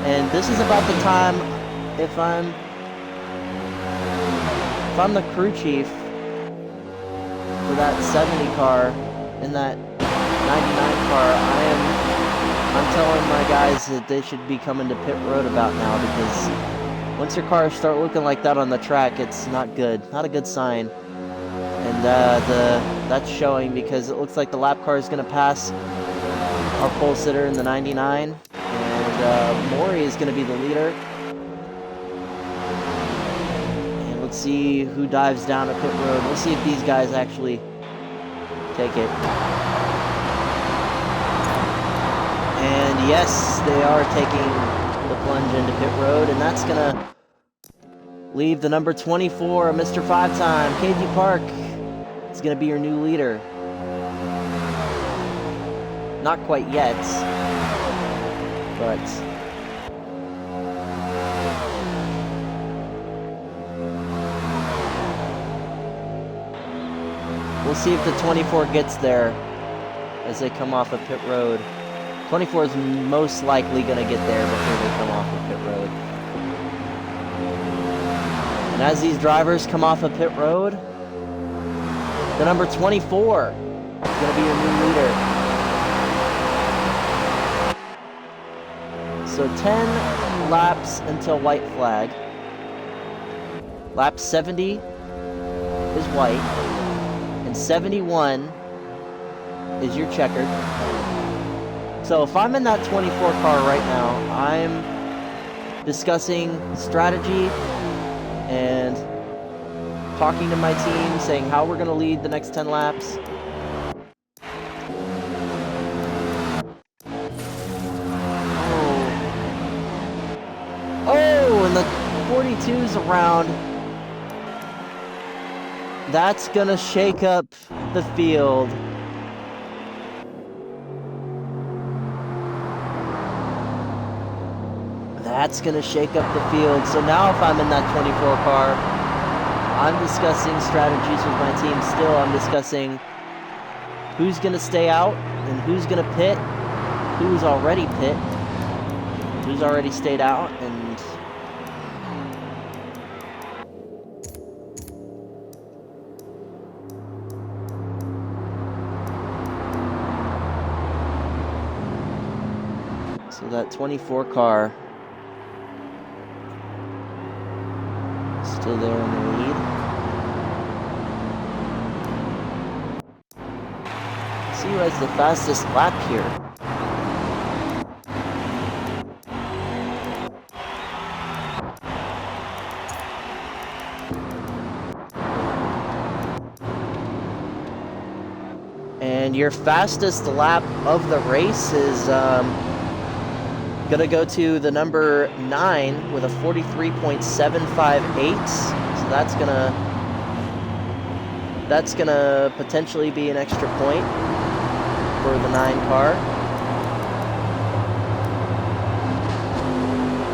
And this is about the time, if I'm the crew chief for that 70 car and that 99 car, I'm telling my guys that they should be coming to pit road about now, because once your cars start looking like that on the track, it's not good. Not a good sign. And that's showing, because it looks like the lap car is going to pass our pole sitter in the 99. And Maury is going to be the leader. And let's see who dives down to pit road. We'll see if these guys actually take it. And yes, they are taking the plunge into pit road, and that's going to leave the number 24, Mr. 5-time, KG Park. Is going to be your new leader. Not quite yet, but we'll see if the 24 gets there as they come off of pit road. 24 is most likely going to get there before they come off of pit road. And as these drivers come off of pit road, the number 24 is going to be your new leader. So 10 laps until white flag. Lap 70 is white. And 71 is your checkered. So if I'm in that 24 car right now, I'm discussing strategy and talking to my team, saying how we're going to lead the next 10 laps. Oh, and the 42's around. That's going to shake up the field. That's going to shake up the field. So now if I'm in that 24 car, I'm discussing strategies with my team still. I'm discussing who's going to stay out and who's going to pit, who's already pit, who's already stayed out, and so that 24 car still there in the lead. Let's see who has the fastest lap here. And your fastest lap of the race is gonna go to the number 9 with a 43.758. So that's gonna potentially be an extra point for the 9 car.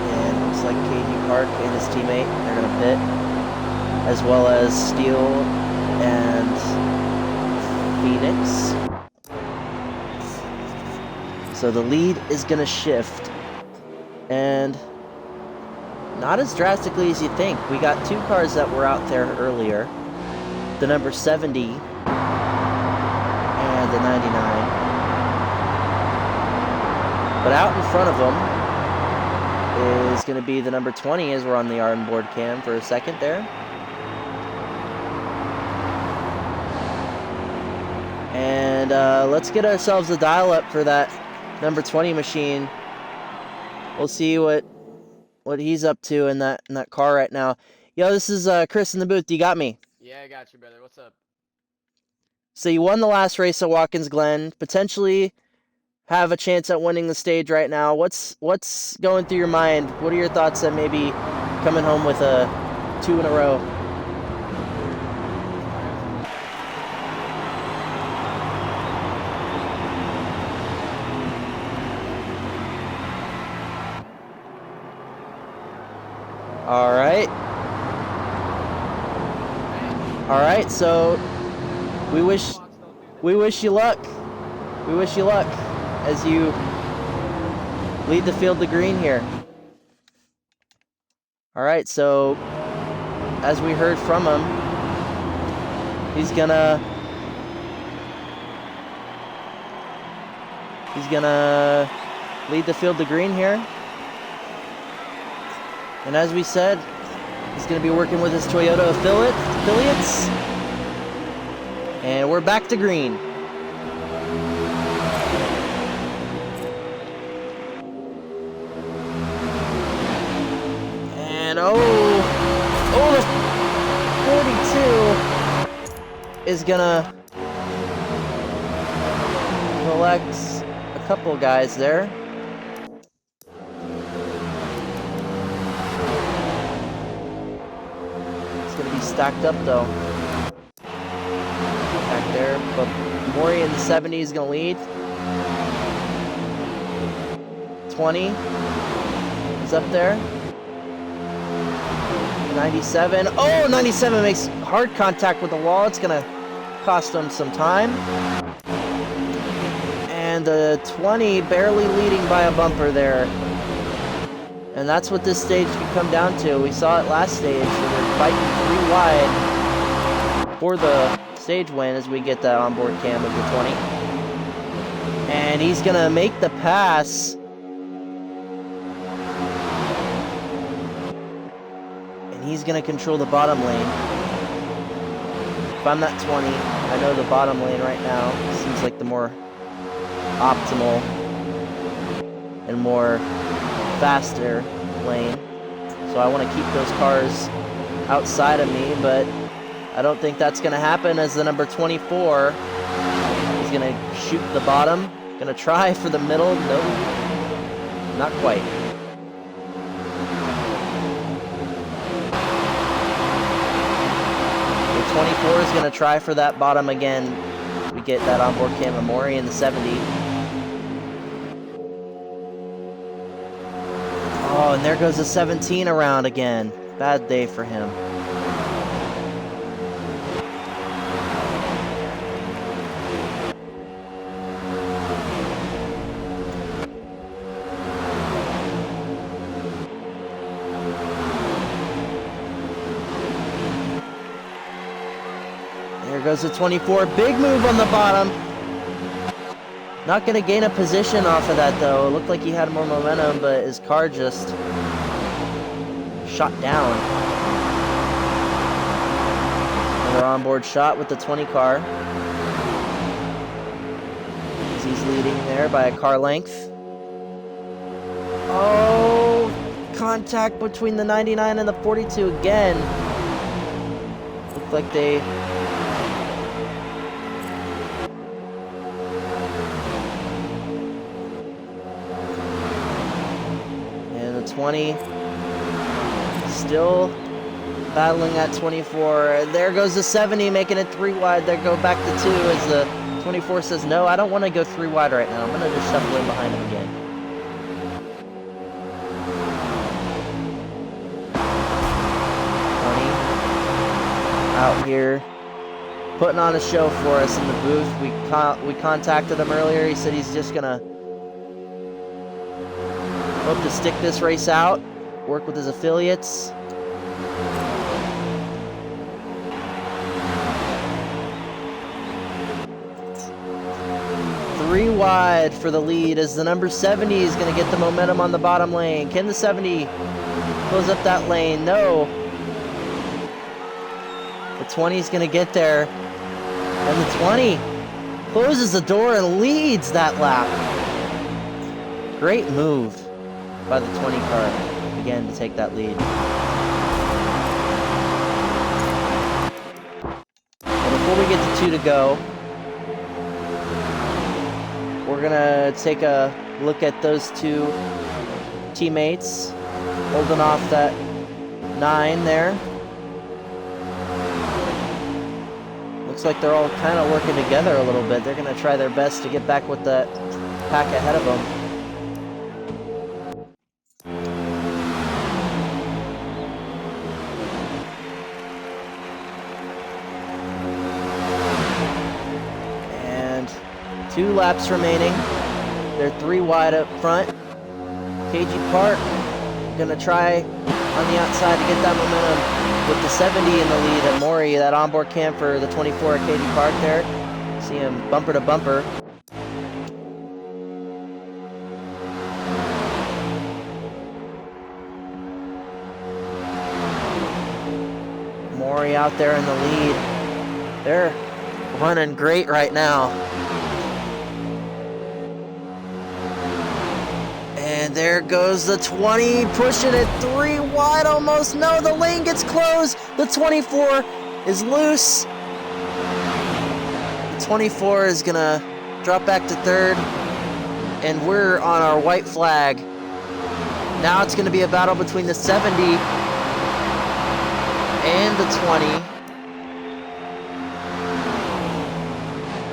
And it looks like KG Park and his teammate are gonna pit, as well as Steele and Phoenix. So the lead is gonna shift, and not as drastically as you think. We got 2 cars that were out there earlier, the number 70 and the 99. But out in front of them is going to be the number 20, as we're on the onboard cam for a second there. And let's get ourselves a dial up for that number 20 machine. We'll see what he's up to in that car right now. Yo, this is Chris in the booth. You got me? Yeah, I got you, brother. What's up? So you won the last race at Watkins Glen. Potentially have a chance at winning the stage right now. What's going through your mind? What are your thoughts at maybe coming home with a 2 in a row? All right, so we wish you luck. We wish you luck as you lead the field to green here. All right, so as we heard from him, he's gonna lead the field to green here. And as we said, he's going to be working with his Toyota affiliates. And we're back to green. And the 42 is going to collect a couple guys there. Stacked up though. Back there, but Maury in the 70 is gonna lead. 20 is up there. 97. Oh, 97 makes hard contact with the wall. It's gonna cost him some time. And the 20 barely leading by a bumper there. And that's what this stage can come down to. We saw it last stage. We're fighting 3 wide for the stage win as we get that onboard cam of the 20. And he's going to make the pass. And he's going to control the bottom lane. If I'm that 20, I know the bottom lane right now seems like the more optimal and more faster lane, so I want to keep those cars outside of me, but I don't think that's going to happen as the number 24 is going to shoot the bottom, going to try for the middle. No, not quite. The 24 is going to try for that bottom again. We get that onboard cam of Maury in the 70. Oh, and there goes a 17 around again. Bad day for him. There goes the 24. Big move on the bottom. Not going to gain a position off of that, though. It looked like he had more momentum, but his car just shot down. Another onboard shot with the 20 car. He's leading there by a car length. Oh, contact between the 99 and the 42 again. Looked like they... And the 20 still battling at 24. There goes the 70, making it 3 wide. There go back to 2 as the 24 says, no, I don't want to go 3 wide right now. I'm going to just shuffle in behind him again. Out here putting on a show for us in the booth. We contacted him earlier. He said he's just gonna hope to stick this race out, work with his affiliates. Three wide for the lead as the number 70 is gonna get the momentum on the bottom lane. Can the 70 close up that lane? No. The 20 is going to get there, and the 20 closes the door and leads that lap. Great move by the 20 car, again, to take that lead. And before we get to 2 to go, we're going to take a look at those 2 teammates holding off that 9 there. Looks like they're all kind of working together a little bit. They're going to try their best to get back with that pack ahead of them. And 2 laps remaining. They're 3 wide up front. KG Park going to try on the outside to get that momentum. With the 70 in the lead at Maury, that onboard cam for the 24 at KG Park there. See him bumper to bumper. Maury out there in the lead. They're running great right now. And there goes the 20, pushing it 3 wide almost. No, the lane gets closed. The 24 is loose. The 24 is going to drop back to 3rd. And we're on our white flag. Now it's going to be a battle between the 70 and the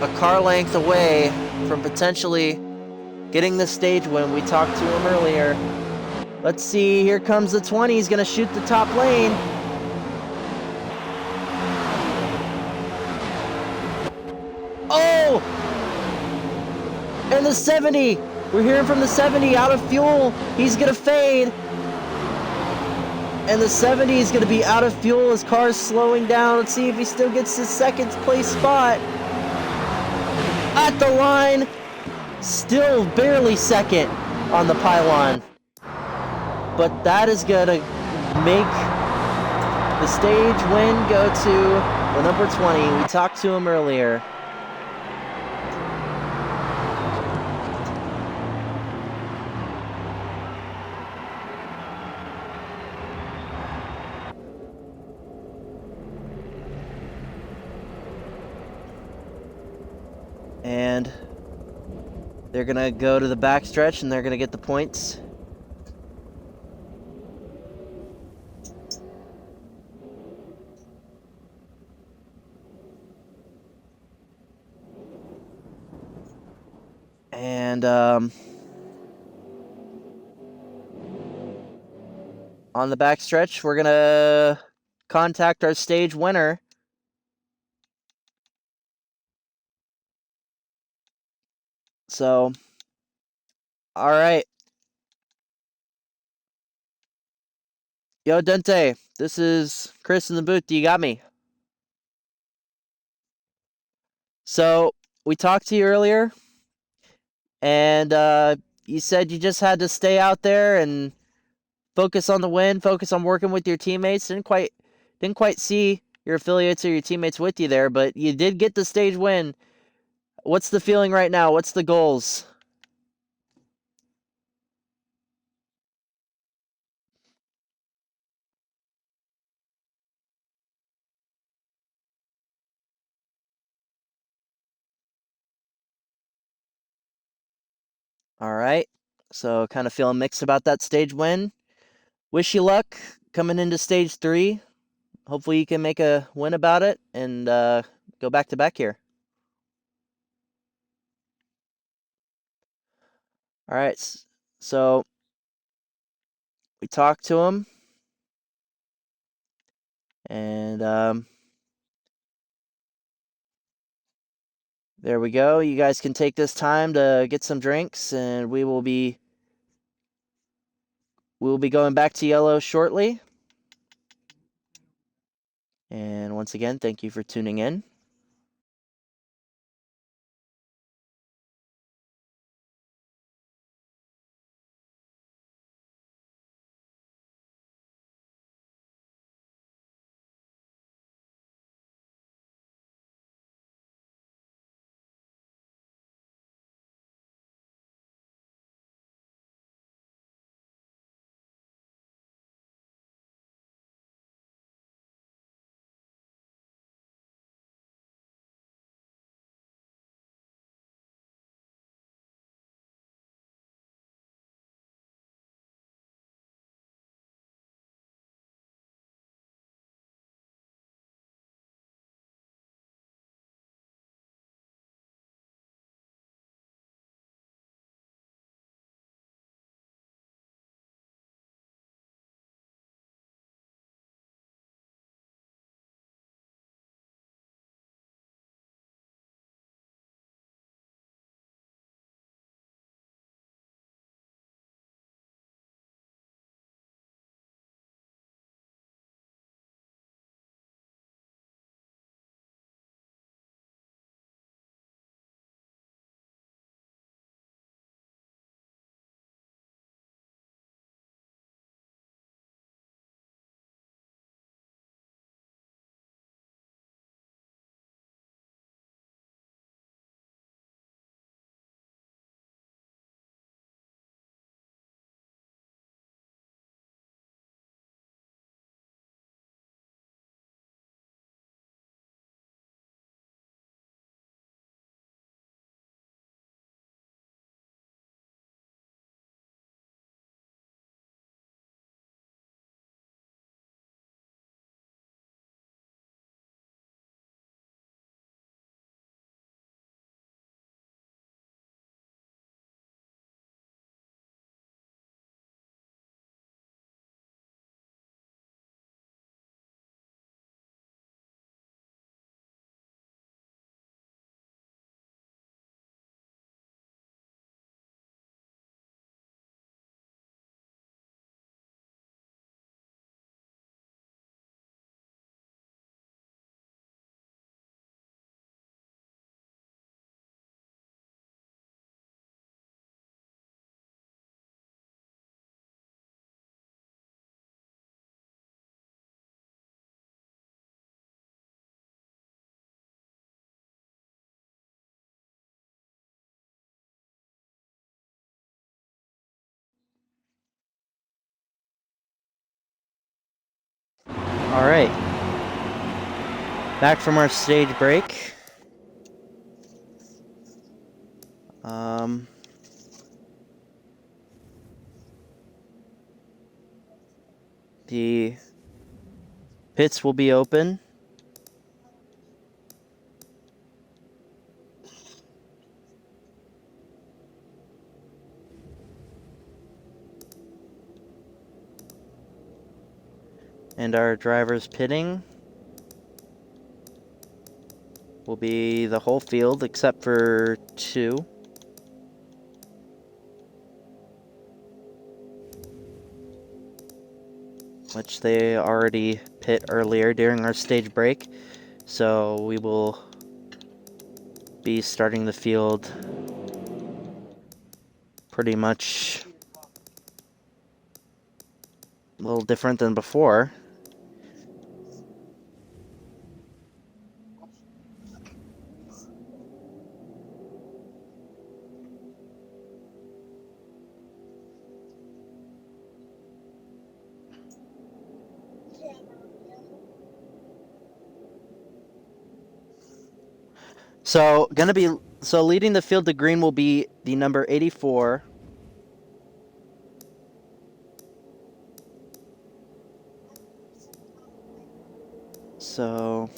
20. A car length away from potentially getting the stage win. We talked to him earlier. Let's see, here comes the 20. He's going to shoot the top lane. Oh! And the 70. We're hearing from the 70 out of fuel. He's going to fade. And the 70 is going to be out of fuel. His car's slowing down. Let's see if he still gets his 2nd place spot. At the line. Still barely 2nd on the pylon. But that is going to make the stage win go to the number 20. We talked to him earlier. And they're going to go to the backstretch and they're going to get the points. And on the backstretch, we're going to contact our stage winner. So, all right. Yo, Dente, this is Chris in the booth. Do you got me? So, we talked to you earlier, and you said you just had to stay out there and focus on the win, focus on working with your teammates. Didn't quite see your affiliates or your teammates with you there, but you did get the stage win. What's the feeling right now? What's the goals? All right. So kind of feeling mixed about that stage win. Wish you luck coming into stage 3. Hopefully you can make a win about it and go back to back here. All right. So we talked to him, and there we go. You guys can take this time to get some drinks, and we'll be going back to yellow shortly. And once again, thank you for tuning in. All right. Back from our stage break. The pits will be open. And our drivers pitting will be the whole field except for 2. Which they already pit earlier during our stage break. So we will be starting the field pretty much a little different than before. So leading the field to green will be the number 84. So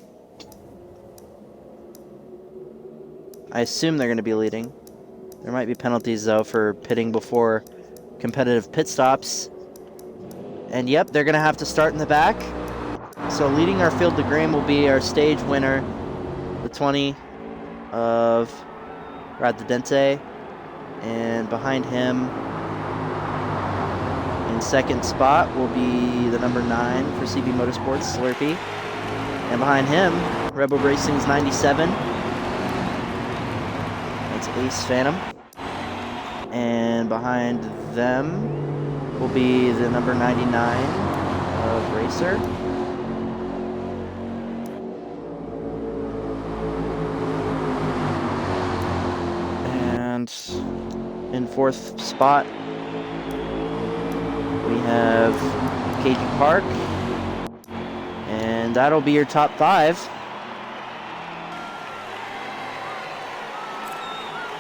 I assume they're going to be leading. There might be penalties though for pitting before competitive pit stops. And yep, they're going to have to start in the back. So leading our field to green will be our stage winner, the 20 of Radidente, and behind him in second spot will be the number 9 for CB Motorsports, Slurpee, and behind him, Rebel Racing's 97, that's Ace Phantom, and behind them will be the number 99 of Racer. In fourth spot, we have KG Park, and that'll be your top 5.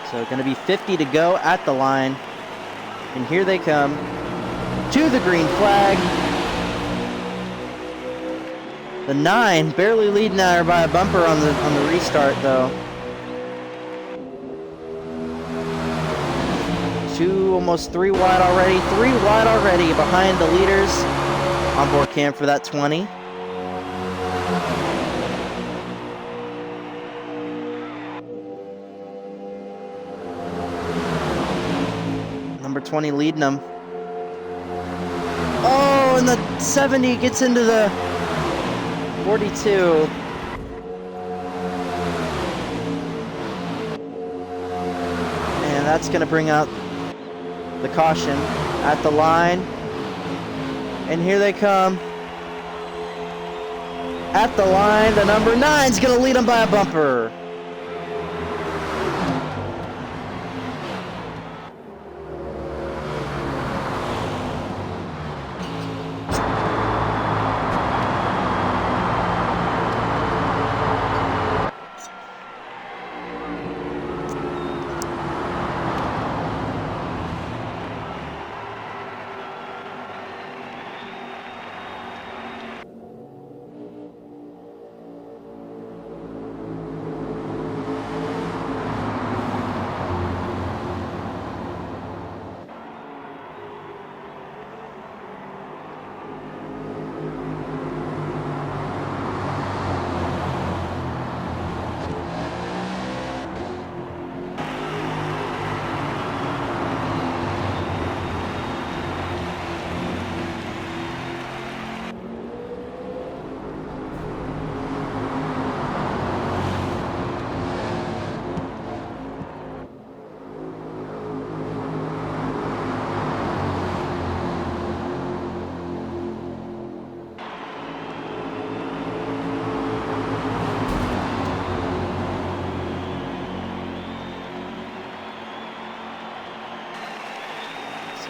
So going to be 50 to go at the line, and here they come to the green flag. The 9 barely leading her by a bumper on the restart though. 2, almost 3 wide already. 3 wide already behind the leaders. Onboard cam for that 20. Number 20 leading them. Oh, and the 70 gets into the 42. And that's going to bring out the caution at the line, and here they come at the line. The number 9's gonna lead them by a bumper.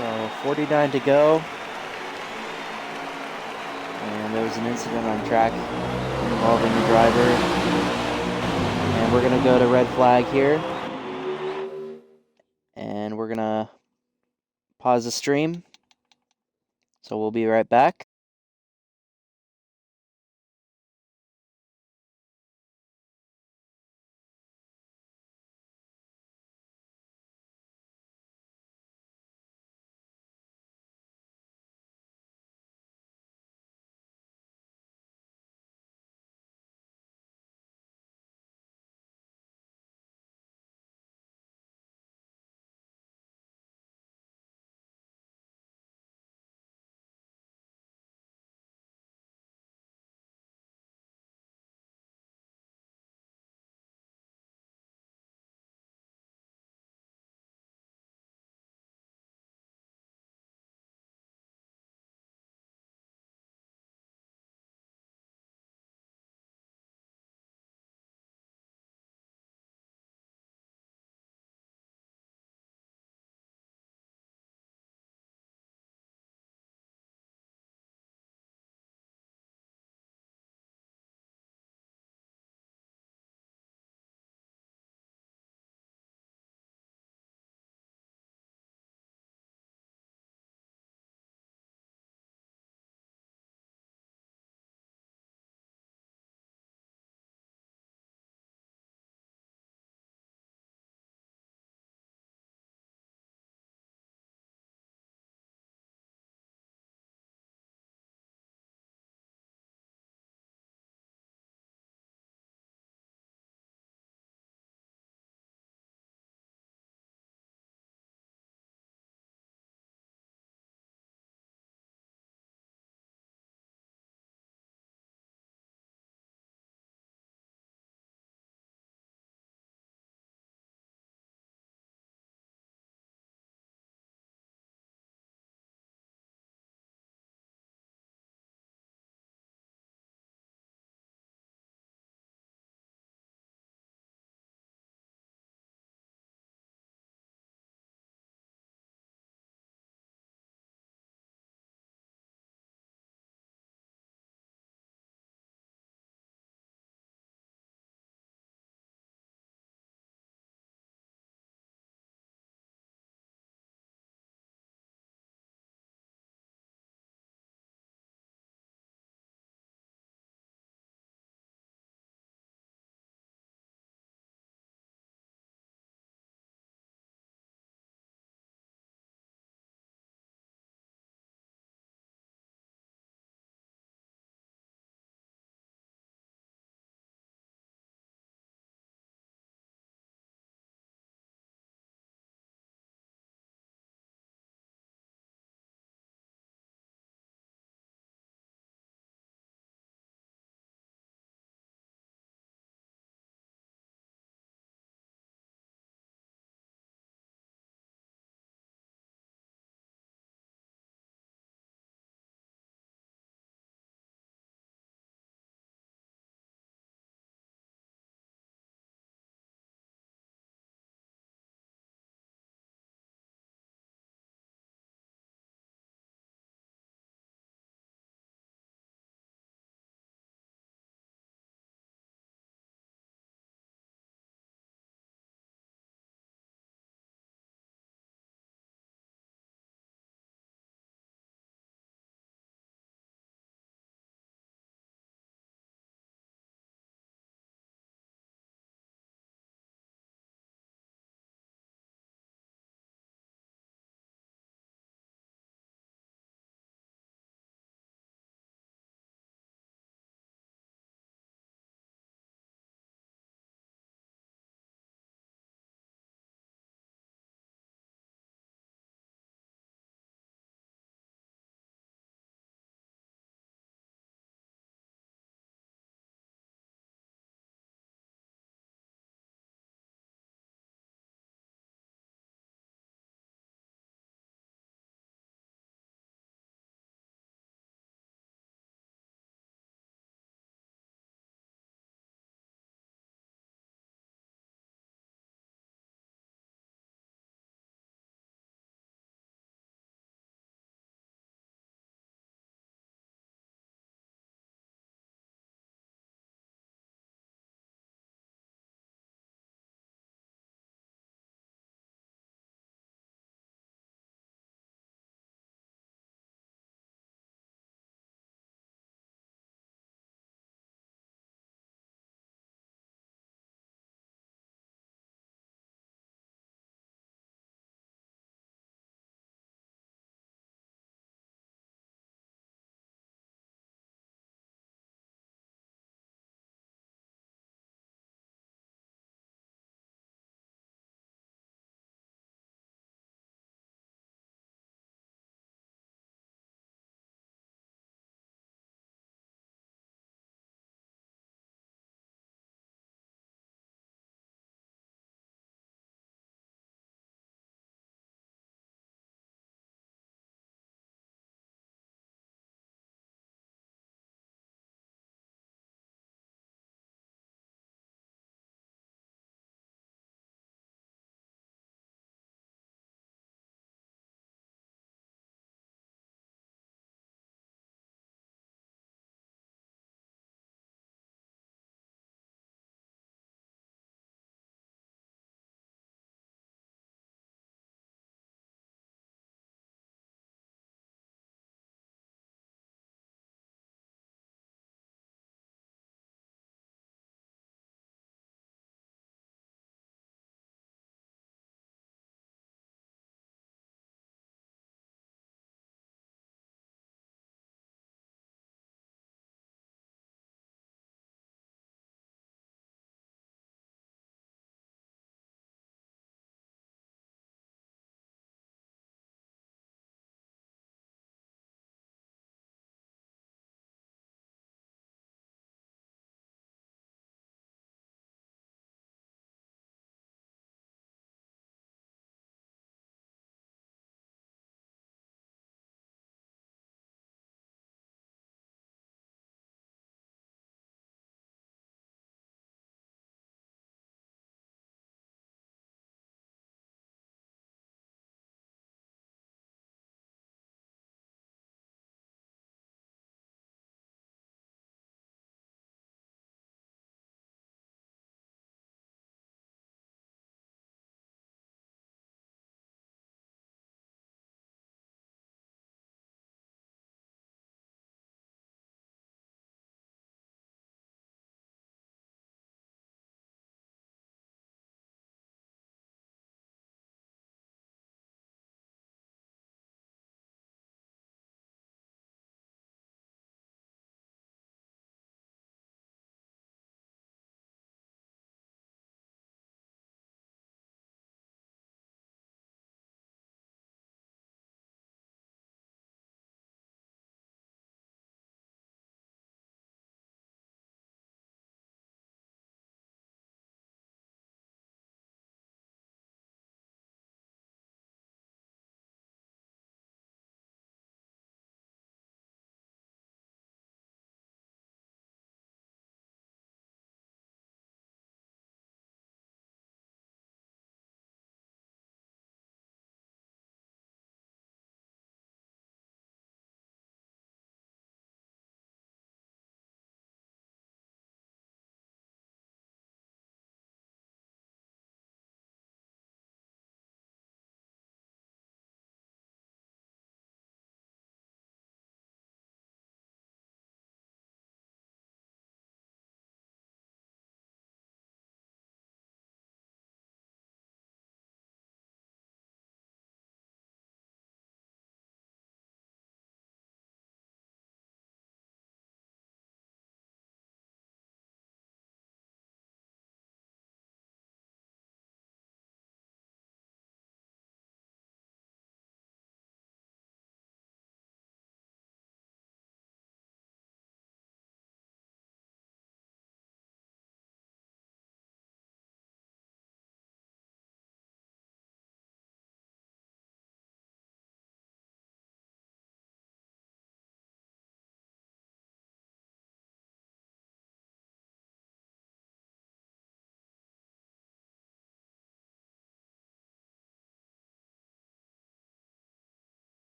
So 49 to go. And there was an incident on track involving the driver. And we're going to go to red flag here. And we're going to pause the stream. So we'll be right back.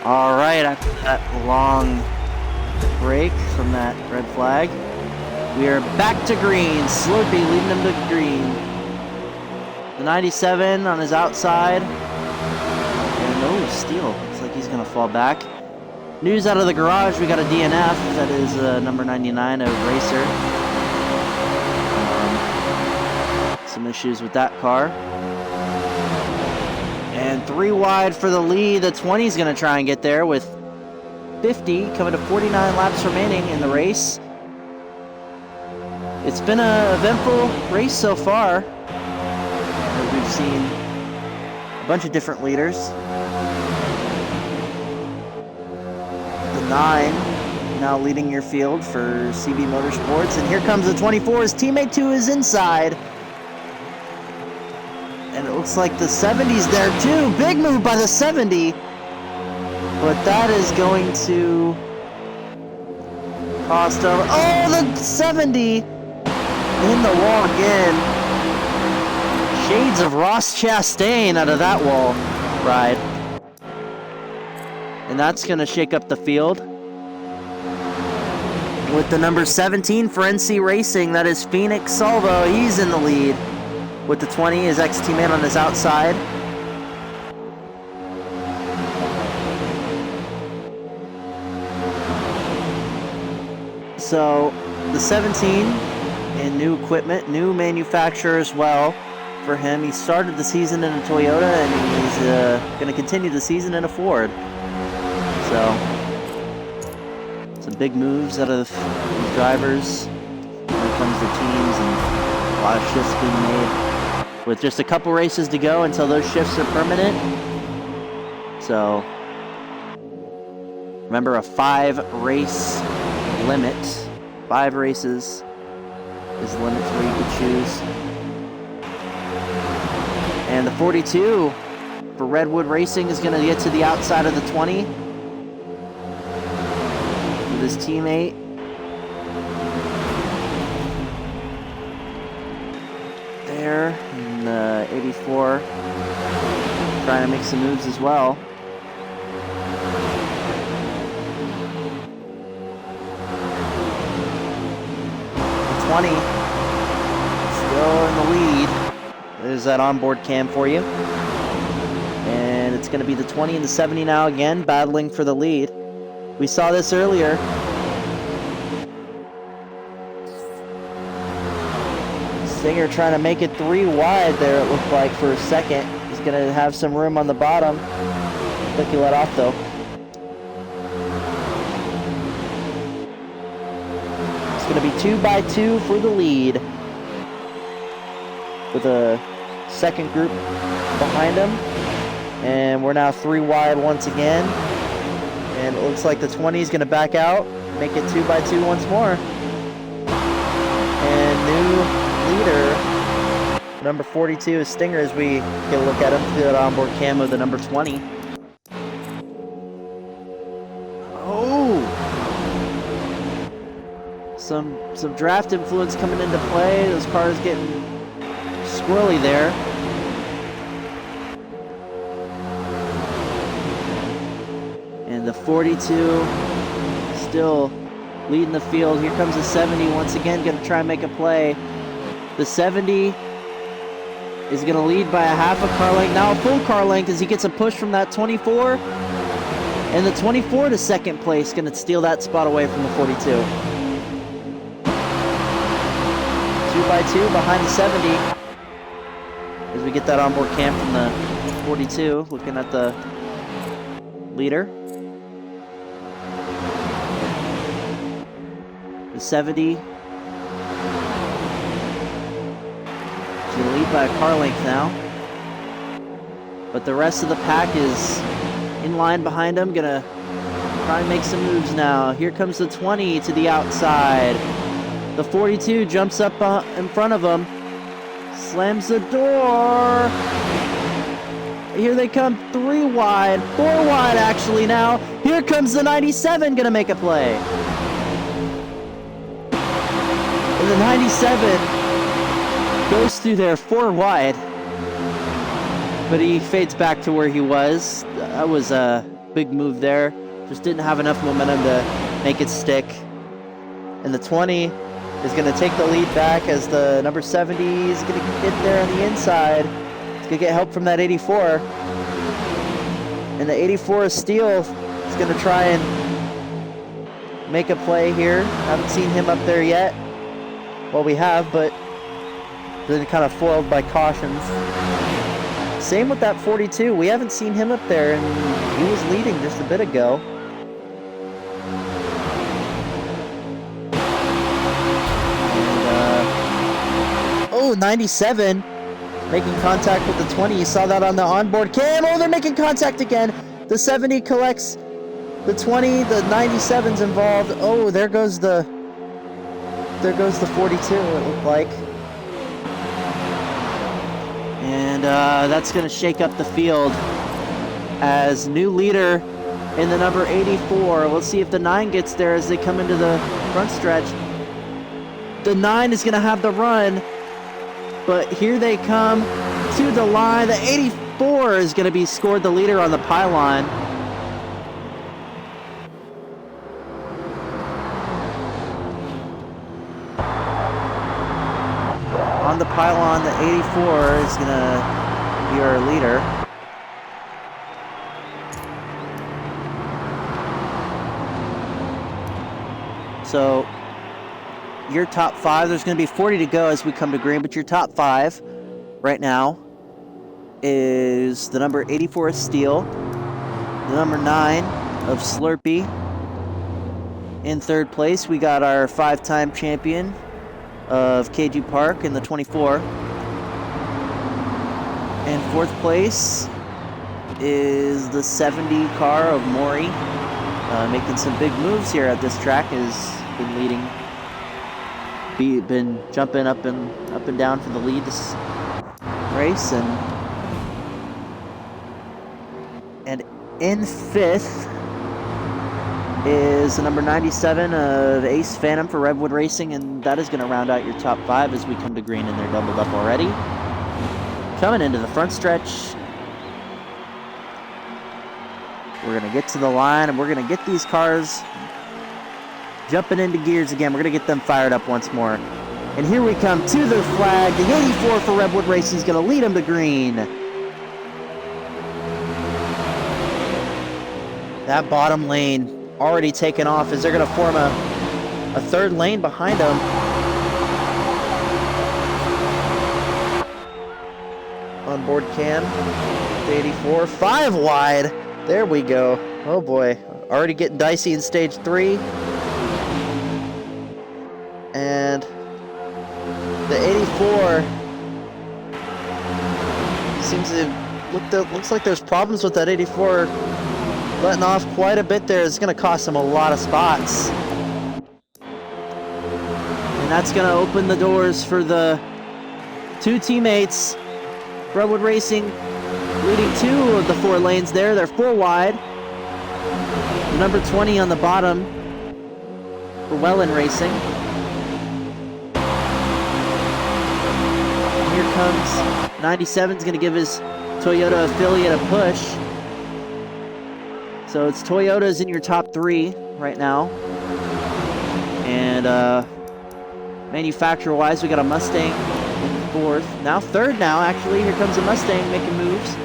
All right, after that long break from that red flag, we are back to green. Slurpee leading him to green. The 97 on his outside. And oh, steal. Looks like he's going to fall back. News out of the garage, we got a DNF. That is number 99 of Racer. Some issues with that car. And 3 wide for the lead. The 20 is going to try and get there with 50, coming to 49 laps remaining in the race. It's been an eventful race so far. We've seen a bunch of different leaders. The 9 now leading your field for CB Motorsports. And here comes the 24. His teammate to his inside. And it looks like the 70's there too. Big move by the 70. But that is going to cost him. Oh, the 70 in the wall again. Shades of Ross Chastain out of that wall ride. And that's going to shake up the field. With the number 17 for NC Racing, that is Phoenix Salvo. He's in the lead. With the 20, his ex-teammate on his outside. So, the 17 and new equipment, new manufacturer as well for him. He started the season in a Toyota and he's going to continue the season in a Ford. So, some big moves out of these drivers when it comes to teams and a lot of shifts being made. With just a couple races to go until those shifts are permanent. So, remember a 5-race limit. 5 races is the limit where you can choose. And the 42 for Redwood Racing is going to get to the outside of the 20 with his teammate. There in the 84, trying to make some moves as well. The 20 still in the lead. There's that onboard cam for you. And it's going to be the 20 and the 70 now again, battling for the lead. We saw this earlier. Stinger trying to make it 3 wide there, it looked like, for a second. He's going to have some room on the bottom. I think he let off, though. It's going to be 2 by 2 for the lead. With a second group behind him. And we're now 3 wide once again. And it looks like the 20 is going to back out, make it 2 by 2 once more. And new leader, number 42 is Stinger, as we get a look at him through that onboard cam of the number 20. Oh! Some draft influence coming into play. Those cars getting squirrely there. And the 42 still leading the field. Here comes the 70 once again, going to try and make a play. The 70 is going to lead by a half a car length, now a full car length as he gets a push from that 24. And the 24 to second place, going to steal that spot away from the 42. 2 by 2 behind the 70. As we get that onboard cam from the 42, looking at the leader. The 70 is going to lead by a car length now. But the rest of the pack is in line behind him. Going to try and make some moves now. Here comes the 20 to the outside. The 42 jumps up in front of him. Slams the door. Here they come, 3 wide, 4 wide actually now. Here comes the 97, gonna make a play. And the 97 goes through there 4 wide. But he fades back to where he was. That was big move there. Just didn't have enough momentum to make it stick. And the 20 is going to take the lead back as the number 70 is going to get there on the inside. It's going to get help from that 84. And the 84 Steel is going to try and make a play here. Haven't seen him up there yet. Well, we have, but been kind of foiled by cautions. Same with that 42. We haven't seen him up there, and he was leading just a bit ago. And, 97 making contact with the 20. You saw that on the onboard cam. Oh, they're making contact again. The 70 collects the 20. The 97's involved. Oh, there goes the 42. It looked like. And that's going to shake up the field as new leader in the number 84. We'll see if the 9 gets there as they come into the front stretch. The 9 is going to have the run, but here they come to the line. The 84 is going to be scored the leader on the pylon. On the pylon, the 84 is going to be our leader. So, your top 5, there's going to be 40 to go as we come to green, but your top 5 right now is the number 84 of Steel, the number 9 of Slurpee. In third place, we got our 5-time champion of KG Park in the 24. And fourth place is the 70 car of Maury, making some big moves here at this track. Has been leading, been jumping up and down for the lead this race, and in fifth is the number 97 of Ace Phantom for Redwood Racing, and that is going to round out your top 5 as we come to green, and they're doubled up already. Coming into the front stretch, we're going to get to the line, and we're going to get these cars jumping into gears again. We're going to get them fired up once more. And here we come to the flag. The 84 for Redwood Racing is going to lead them to green. That bottom lane already taken off as they're going to form a third lane behind them. On board cam, the 84, 5 wide. There we go. Oh boy, already getting dicey in stage 3. And the 84 seems to looks like there's problems with that 84 letting off quite a bit there. It's going to cost them a lot of spots. And that's going to open the doors for the 2 teammates. Redwood Racing leading 2 of the 4 lanes there. They're 4 wide. The number 20 on the bottom for Welland Racing. And here comes 97's going to give his Toyota affiliate a push. So it's Toyotas in your top 3 right now. And manufacturer-wise, we got a Mustang in 4th. Now 3rd now, actually. Here comes a Mustang making moves.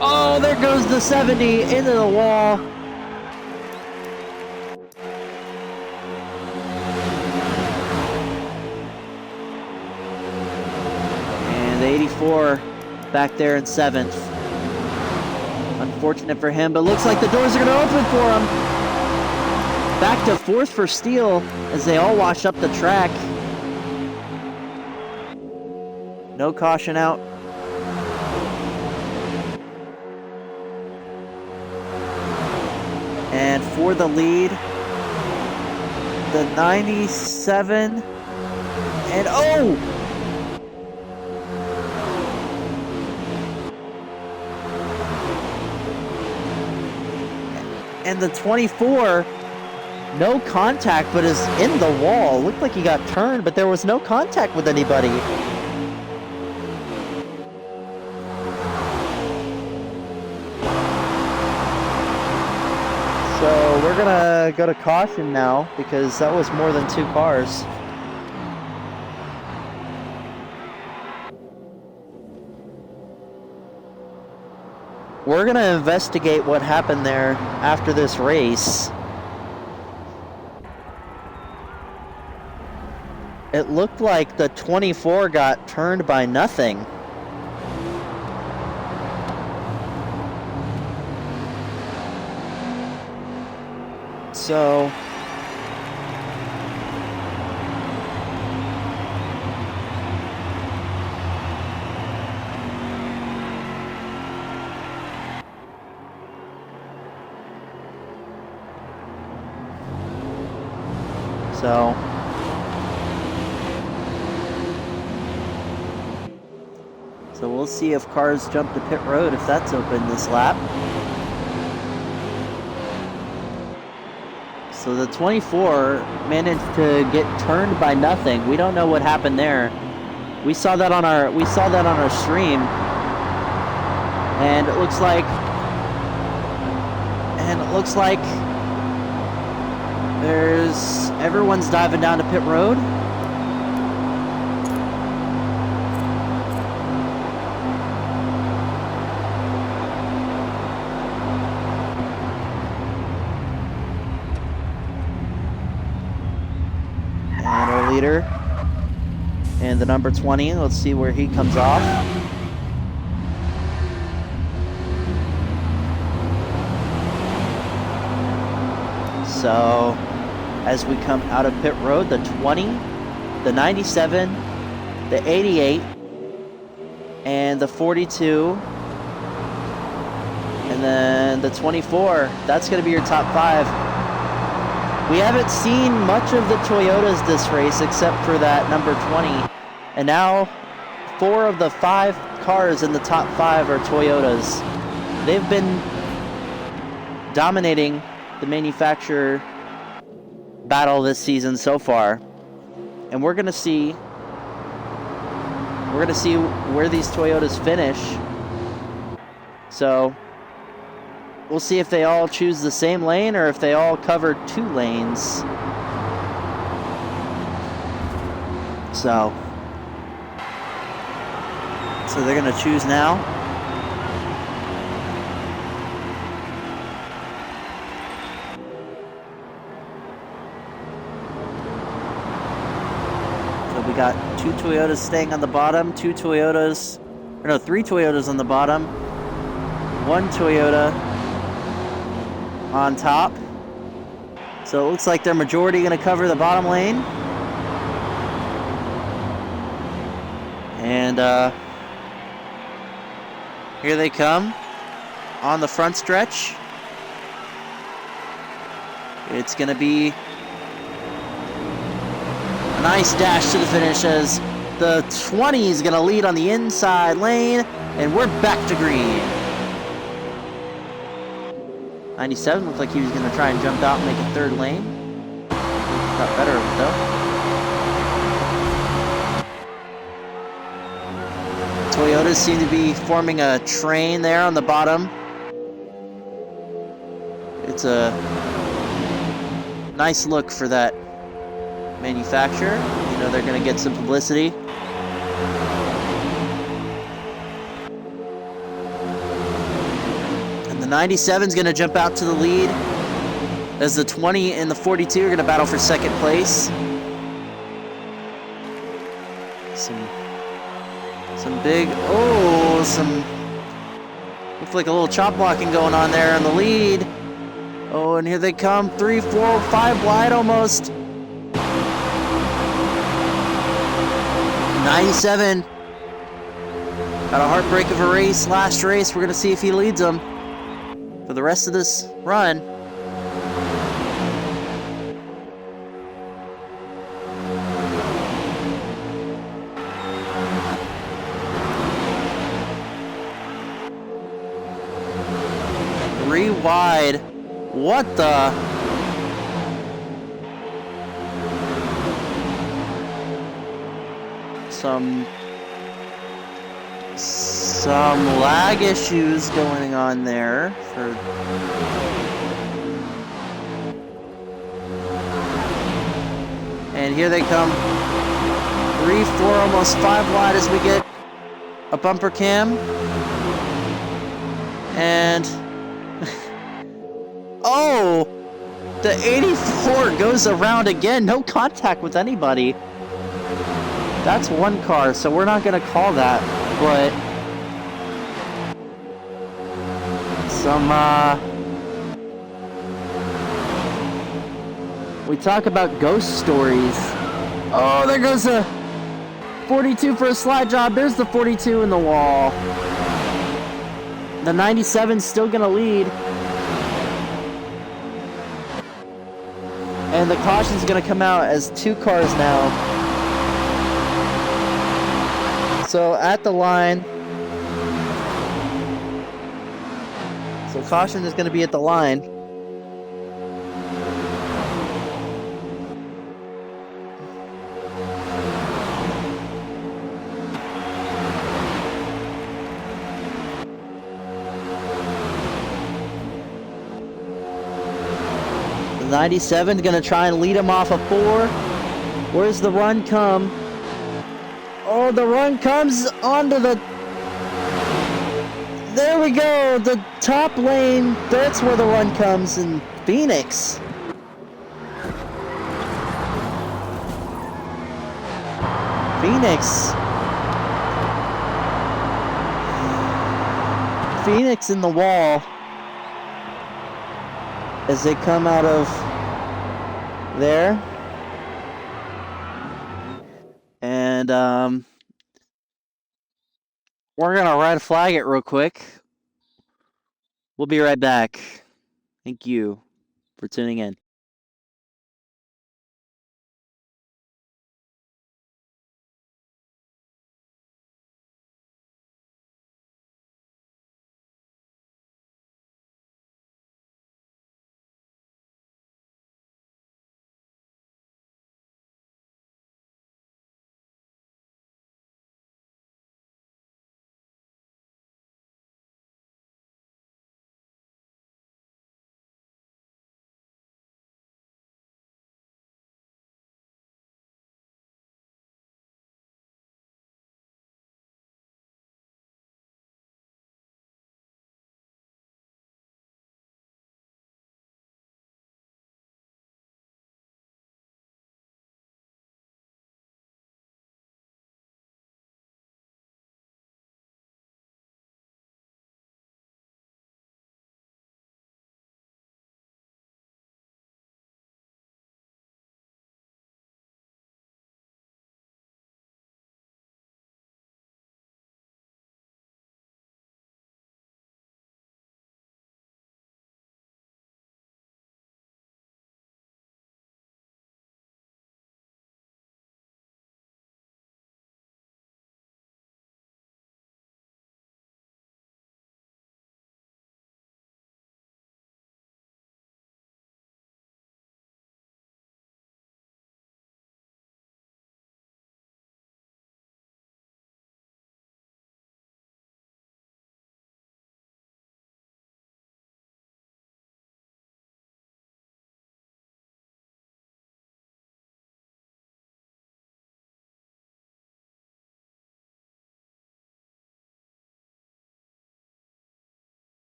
Oh, there goes the 70 into the wall. The 84 back there in 7th. Unfortunate for him, but looks like the doors are going to open for him. Back to 4th for Steel as they all wash up the track. No caution out. And for the lead, the 97. And oh! And the 24 no contact, but is in the wall. Looked like he got turned, but there was no contact with anybody. So we're gonna go to caution now because that was more than 2 cars. We're gonna investigate what happened there after this race. It looked like the 24 got turned by nothing. So we'll see if cars jump to pit road if that's open this lap. So the 24 managed to get turned by nothing. We don't know what happened there. We saw that on our stream, and it looks like everyone's diving down to pit road. Leader and the number 20. Let's see where he comes off. So as we come out of pit road, the 20, the 97, the 88, and the 42, and then the 24. That's going to be your top 5. We haven't seen much of the Toyotas this race except for that number 20. And now 4 of the 5 cars in the top 5 are Toyotas. They've been dominating the manufacturer battle this season so far. And we're going to see where these Toyotas finish. So we'll see if they all choose the same lane or if they all cover 2 lanes. So they're going to choose now. So we got 2 Toyotas staying on the bottom, 3 Toyotas on the bottom, 1 Toyota on top. So it looks like their majority going to cover the bottom lane. And here they come on the front stretch. It's going to be a nice dash to the finish as the 20 is going to lead on the inside lane, and we're back to green. 97 looked like he was going to try and jump out and make a 3rd lane. Got better of it though. Toyotas seem to be forming a train there on the bottom. It's a nice look for that manufacturer. You know they're going to get some publicity. And the 97 is going to jump out to the lead as the 20 and the 42 are going to battle for 2nd place. Looks like a little chop blocking going on there in the lead. Oh, and here they come, 3, 4, 5 wide almost. 97. Got a heartbreak of a race, last race. We're going to see if he leads them for the rest of this run. Wide. What the? some lag issues going on there for and here they come 3, 4, almost 5 wide as we get a bumper cam and oh, the 84 goes around again, no contact with anybody. That's one car, so we're not gonna call that, but some we talk about ghost stories. Oh, there goes a 42 for a slide job. There's the 42 in the wall. The 97's still gonna lead. And the caution's gonna come out as 2 cars now. So at the line, so caution is going to be at the line. The 97 is going to try and lead him off a 4. Where's the run come? Oh, the run comes onto the... There we go! The top lane, that's where the run comes in Phoenix. Phoenix in the wall as they come out of there. And we're gonna red flag it real quick. We'll be right back. Thank you for tuning in.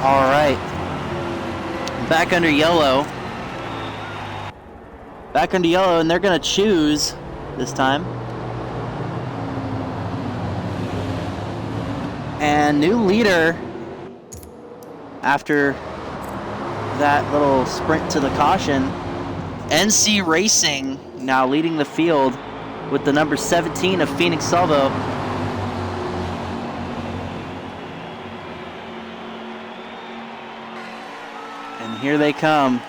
All right. Back under yellow. Back under yellow, and they're going to choose this time. And new leader after that little sprint to the caution. NC Racing now leading the field with the number 17 of Phoenix Salvo. And here they come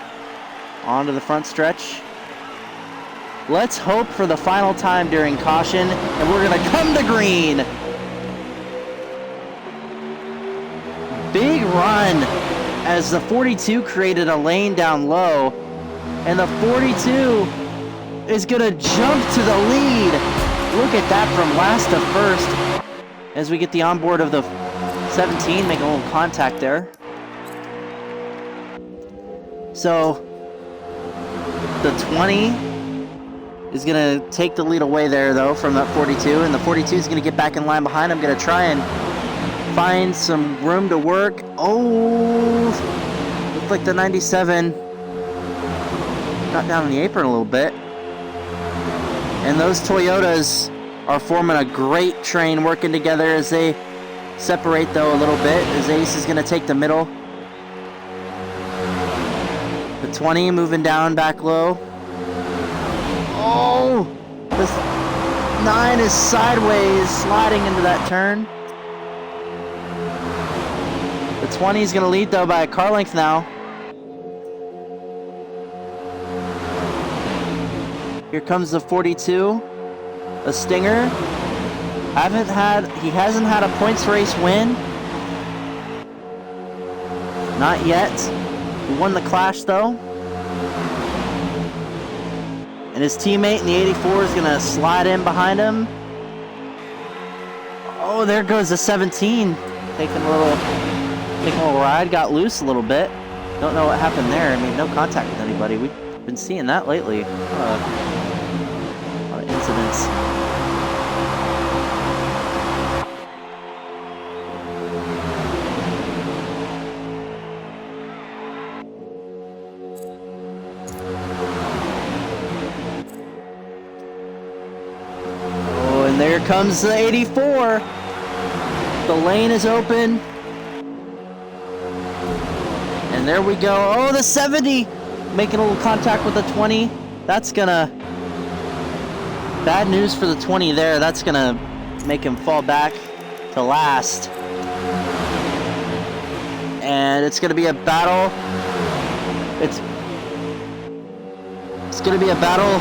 onto the front stretch. Let's hope for the final time during caution, and we're going to come to green. Big run as the 42 created a lane down low, and the 42 is going to jump to the lead. Look at that from last to first as we get the onboard of the 17, make a little contact there. So the 20 is going to take the lead away there, though, from that 42, and the 42 is going to get back in line behind him, going to try and find some room to work. Oh, looked like the 97 got down in the apron a little bit. And those Toyotas are forming a great train, working together as they separate, though, a little bit, as Ace is going to take the middle. The 20 moving down back low. Oh, this 9 is sideways, sliding into that turn. The 20 is going to lead, though, by a car length now. Here comes the 42, a Stinger. He hasn't had a points race win. Not yet. He won the Clash, though. And his teammate in the 84 is going to slide in behind him. Oh, there goes the 17. Taking a little ride, got loose a little bit. Don't know what happened there. I mean, no contact with anybody. We've been seeing that lately. A lot of incidents. There comes the 84. The lane is open. And there we go. Oh, the 70 making a little contact with the 20. That's gonna... Bad news for the 20 there. That's gonna make him fall back to last. And it's gonna be a battle. It's gonna be a battle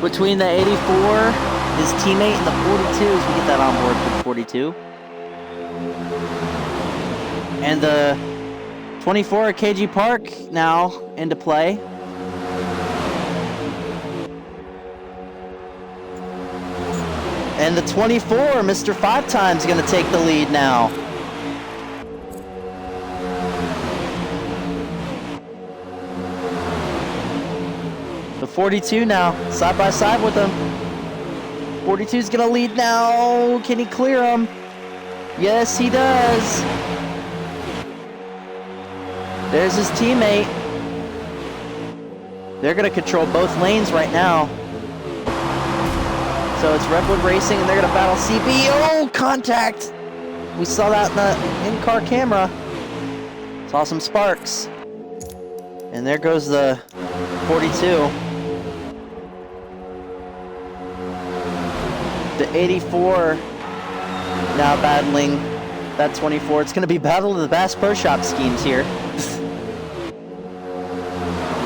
between the 84, his teammate, and the 42 as we get that on board for the 42. And the 24 at KG Park now into play. And the 24, Mr. 5 Times, going to take the lead now. The 42 now, side by side with him. 42 is going to lead now. Can he clear him? Yes, he does. There's his teammate. They're going to control both lanes right now. So it's Redwood Racing, and they're going to battle CB. Oh, contact! We saw that in the in-car camera. Saw some sparks. And there goes the 42. The 84 now battling that 24. It's going to be Battle of the Bass Pro Shop schemes here.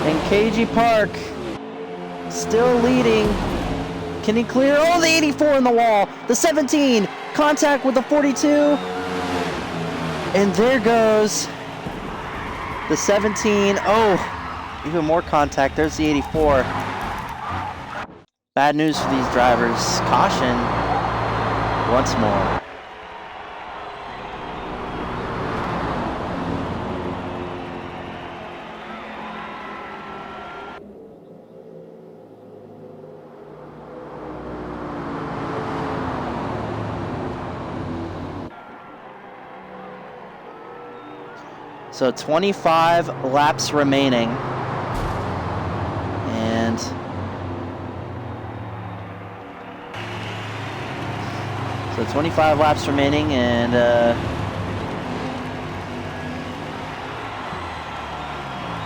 And KG Park still leading. Can he clear? Oh, the 84 in the wall. The 17. Contact with the 42. And there goes the 17. Oh, even more contact. There's the 84. Bad news for these drivers. Caution once more. So 25 laps remaining. And so 25 laps remaining, and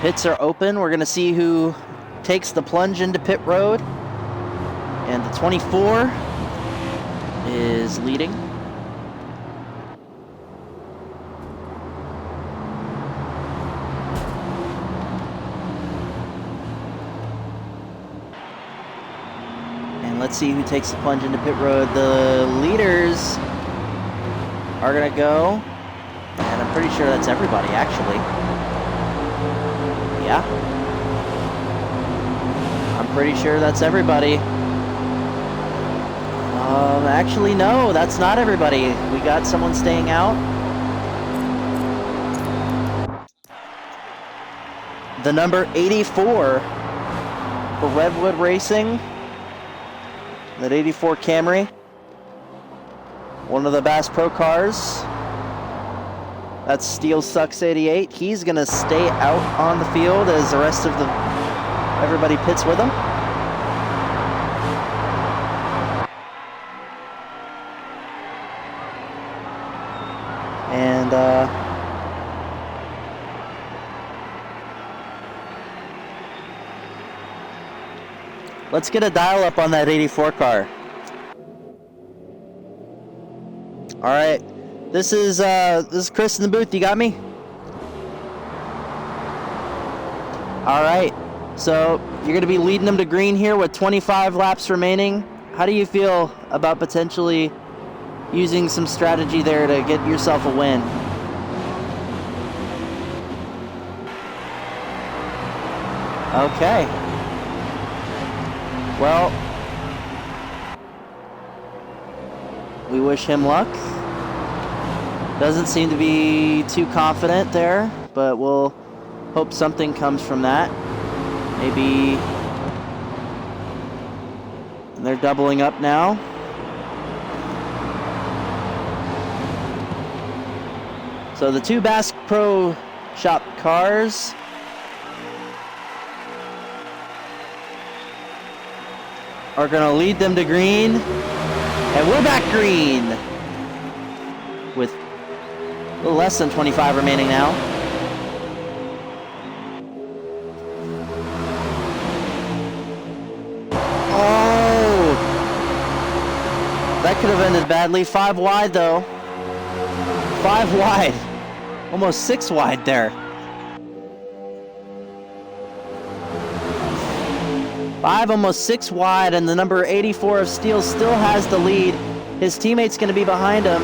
pits are open. We're gonna see who takes the plunge into pit road. And the 24 is leading. Let's see who takes the plunge into pit road. The leaders are gonna go, and I'm pretty sure that's everybody, actually. Yeah. I'm pretty sure that's everybody. Actually, no, that's not everybody. We got someone staying out. The number 84 for Redwood Racing. That 84 Camry, one of the Bass Pro cars. That's Steel Sucks 88. He's gonna stay out on the field as the rest of everybody pits with him. And let's get a dial up on that 84 car. All right, this is Chris in the booth. You got me? All right, so you're gonna be leading them to green here with 25 laps remaining. How do you feel about potentially using some strategy there to get yourself a win? Okay. Well, we wish him luck. Doesn't seem to be too confident there, but we'll hope something comes from that. Maybe they're doubling up now. So the two Bass Pro Shop cars are gonna lead them to green, and we're back green with a little less than 25 remaining now. Oh, that could have ended badly. 5 wide though. 5 wide, almost 6 wide there. 5, almost 6 wide, and the number 84 of Steel still has the lead. His teammate's going to be behind him.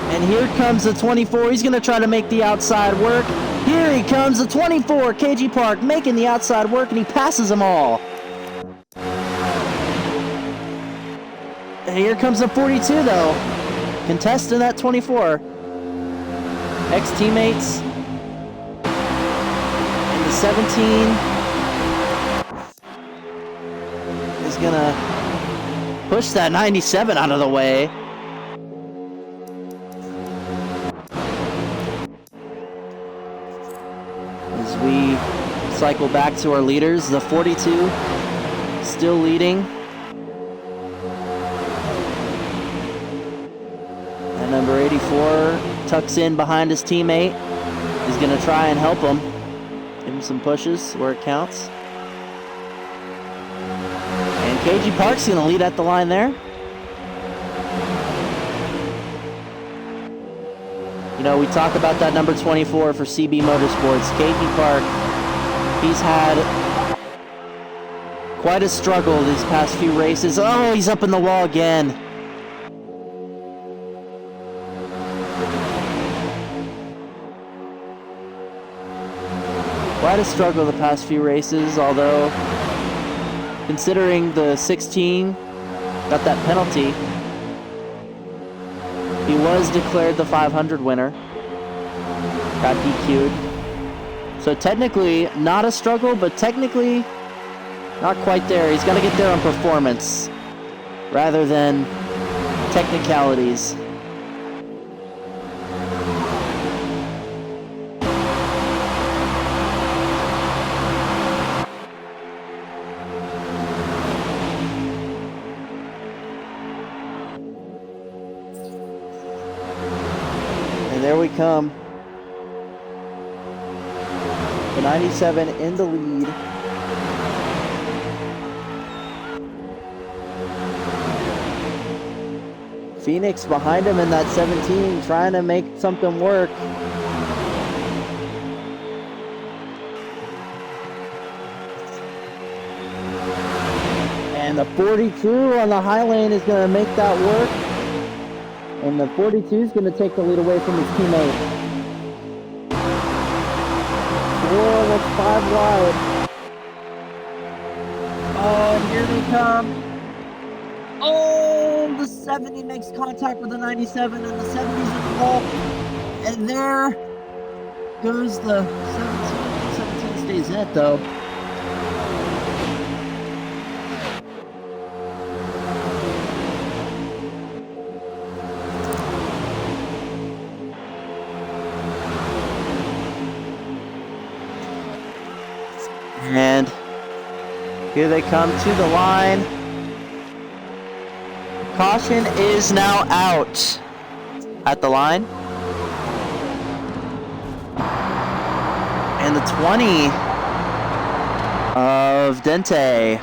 And here comes the 24. He's going to try to make the outside work. Here he comes, the 24, KG Park, making the outside work, and he passes them all. And here comes the 42, though. Contesting that 24. Ex-teammates. And the 17 is gonna push that 97 out of the way. As we cycle back to our leaders, the 42 still leading. And number 84 tucks in behind his teammate. He's gonna try and help him. Give him some pushes where it counts. And KG Park's gonna lead at the line there. You know, we talk about that number 24 for CB Motorsports. KG Park, he's had quite a struggle these past few races. Oh, he's up in the wall again. Quite a struggle the past few races, although considering the 16 got that penalty, he was declared the 500 winner. Got DQ'd. So technically not a struggle, but technically not quite there. He's got to get there on performance. rather than technicalities. And there we come. The 97 in the lead. Phoenix behind him in that 17, trying to make something work. And the 42 on the high lane is going to make that work. And the 42 is going to take the lead away from his teammate. 4 looks 5 wide. Oh, and here they come. Oh, the 70 makes contact with the 97, and the 70's in the hole. And there goes the 17. 17 stays in it, though. And here they come to the line. Caution is now out at the line. And the 20 of Dente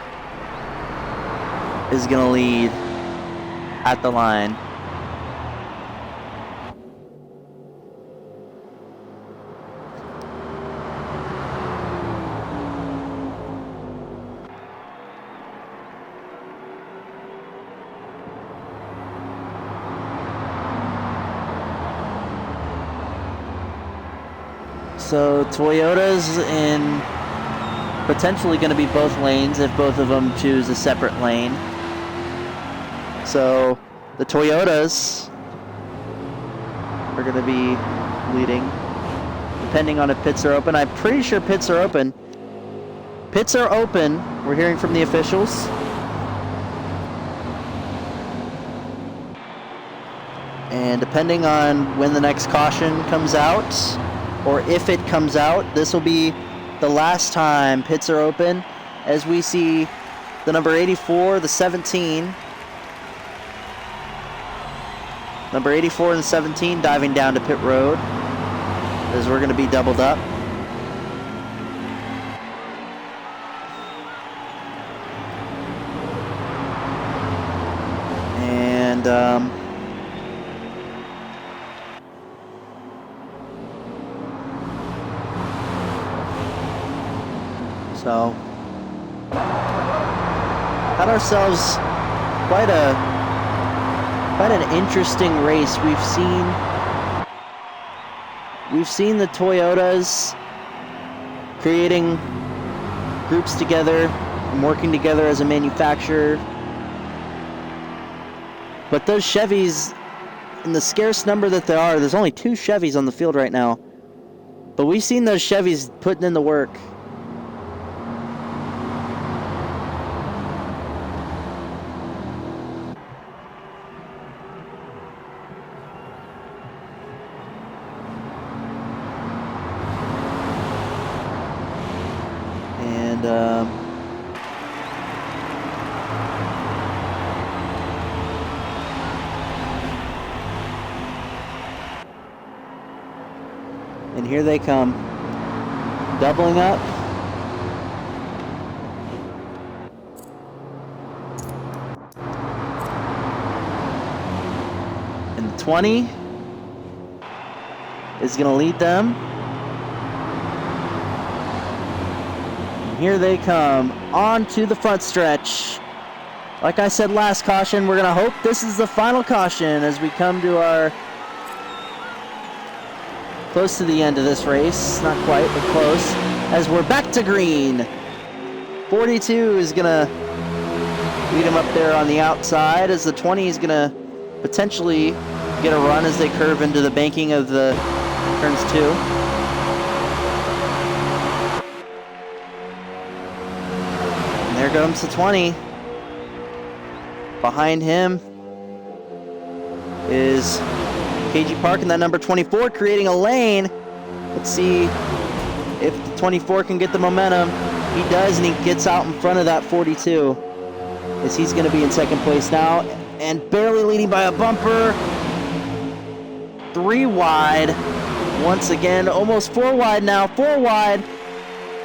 is going to lead at the line. So Toyota's in potentially going to be both lanes if both of them choose a separate lane. So the Toyotas are going to be leading, depending on if pits are open. I'm pretty sure pits are open. Pits are open. We're hearing from the officials. And depending on when the next caution comes out, or if it comes out, this will be the last time pits are open, as we see the number 84, the 17. Number 84 and the 17 diving down to pit road, as we're going to be doubled up. And so, had ourselves quite an interesting race. We've seen the Toyotas creating groups together and working together as a manufacturer. But those Chevys, in the scarce number that there are, there's only 2 Chevys on the field right now. But we've seen those Chevys putting in the work. And here they come, doubling up. And the 20 is going to lead them. And here they come onto the front stretch. Like I said last caution, we're going to hope this is the final caution as we come to our close to the end of this race. Not quite, but close. As we're back to green. 42 is going to lead him up there on the outside, as the 20 is going to potentially get a run as they curve into the banking of the turns 2. And there comes the 20. Behind him is KG Park and that number 24 creating a lane. Let's see if the 24 can get the momentum. He does, and he gets out in front of that 42. As he's going to be in second place now and barely leading by a bumper. 3 wide. Once again, almost 4 wide now. 4 wide.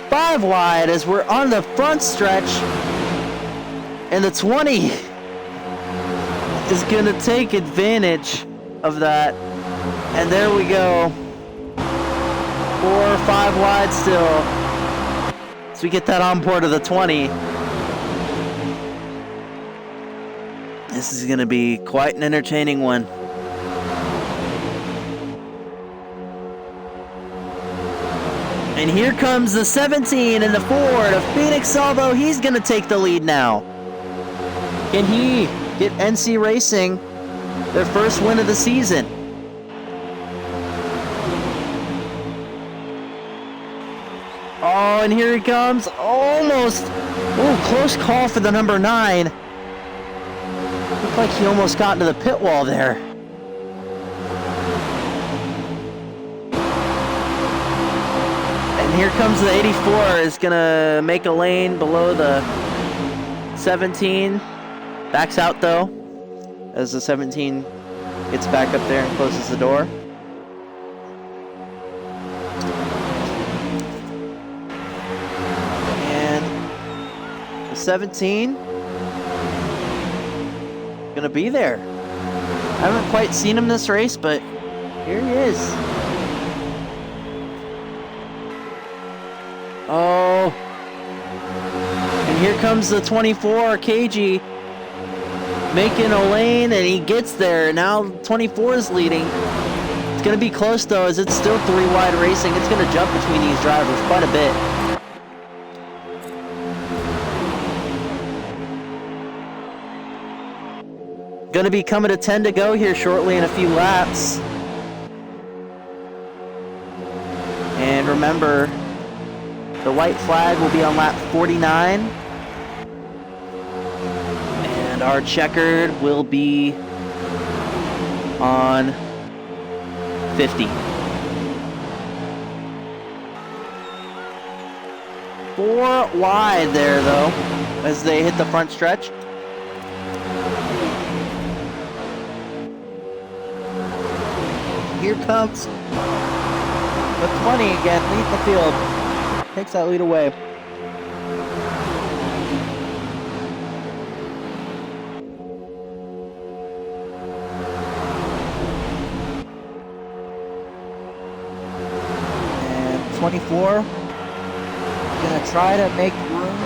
5 wide as we're on the front stretch. And the 20 is going to take advantage of that. And there we go. 4 or 5 wide still. So we get that on board of the 20. This is going to be quite an entertaining one. And here comes the 17 and the Ford of Phoenix Salvo. He's going to take the lead now. Can he get NC Racing their first win of the season? Oh, and here he comes. Almost. Oh, close call for the number 9. Looked like he almost got into the pit wall there. And here comes the 84. Is going to make a lane below the 17. Backs out, though, as the 17 gets back up there and closes the door. And the 17 gonna be there. I haven't quite seen him this race, but here he is. Oh, and here comes the 24 KG making a lane, and he gets there. Now 24 is leading. It's gonna be close though, as it's still 3 wide racing. It's gonna jump between these drivers quite a bit. Gonna be coming to 10 to go here shortly in a few laps. And remember, the white flag will be on lap 49. And our checkered will be on 50. 4 wide there though, as they hit the front stretch. Here comes the 20 again, leads the field. Takes that lead away. And 24 gonna try to make room.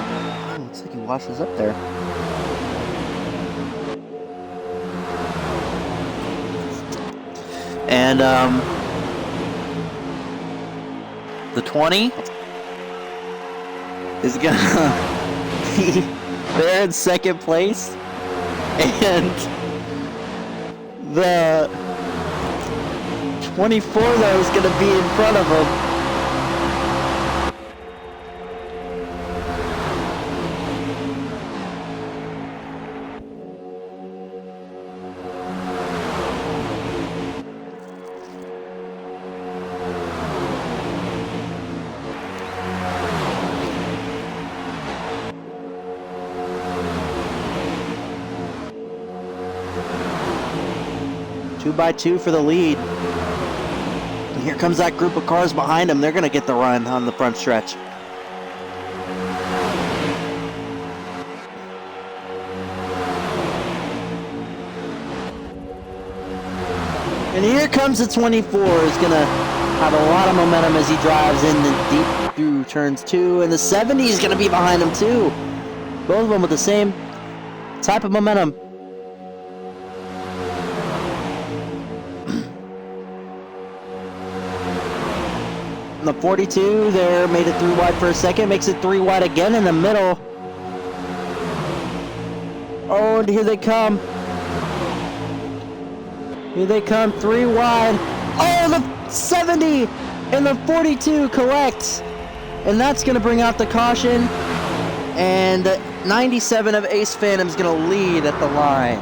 Oh, looks like he washes up there. And the 20 is gonna be there in second place, and the 24 though is gonna be in front of him. Two by two for the lead. And here comes that group of cars behind him. They're going to get the run on the front stretch. And here comes the 24. He's going to have a lot of momentum as he drives in the deep through turns 2. And the 70 is going to be behind him too. Both of them with the same type of momentum. The 42 there made it 3 wide for a second, makes it 3 wide again in the middle. Oh, and here they come. Here they come, 3 wide. Oh, the 70 and the 42 collects. And that's going to bring out the caution. And 97 of Ace Phantom's gonna lead at the line.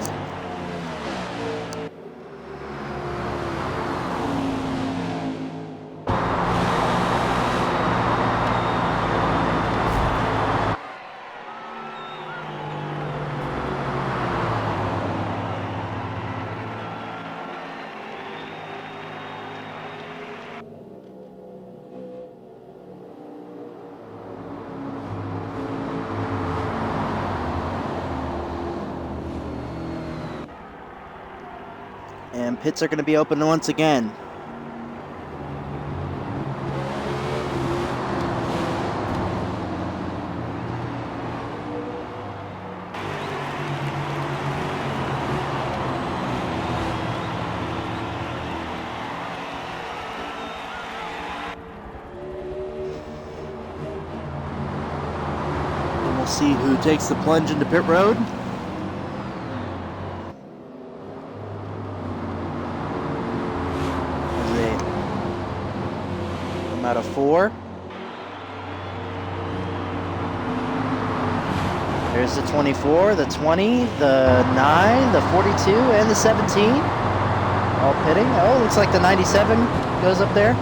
And pits are going to be open once again. And we'll see who takes the plunge into pit road. Out of 4. There's the 24, the 20, the 9, the 42, and the 17. All pitting. Oh, looks like the 97 goes up there.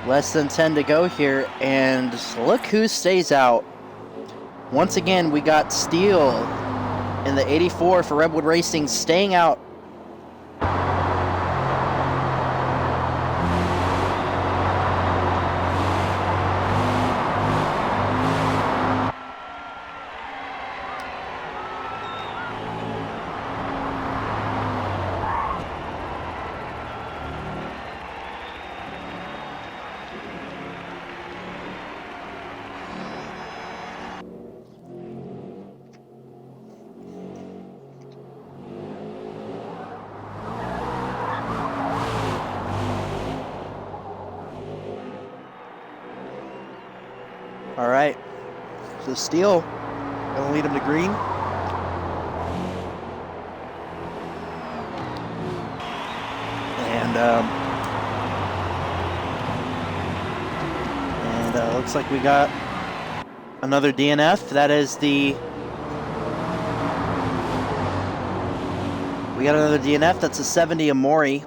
Less than 10 to go here, and look who stays out. Once again, we got Steele in the 84 for Redwood Racing staying out. All right, so Steele gonna lead him to green. And looks like we got another DNF. That is the... We got another DNF. That's a 70 Amori.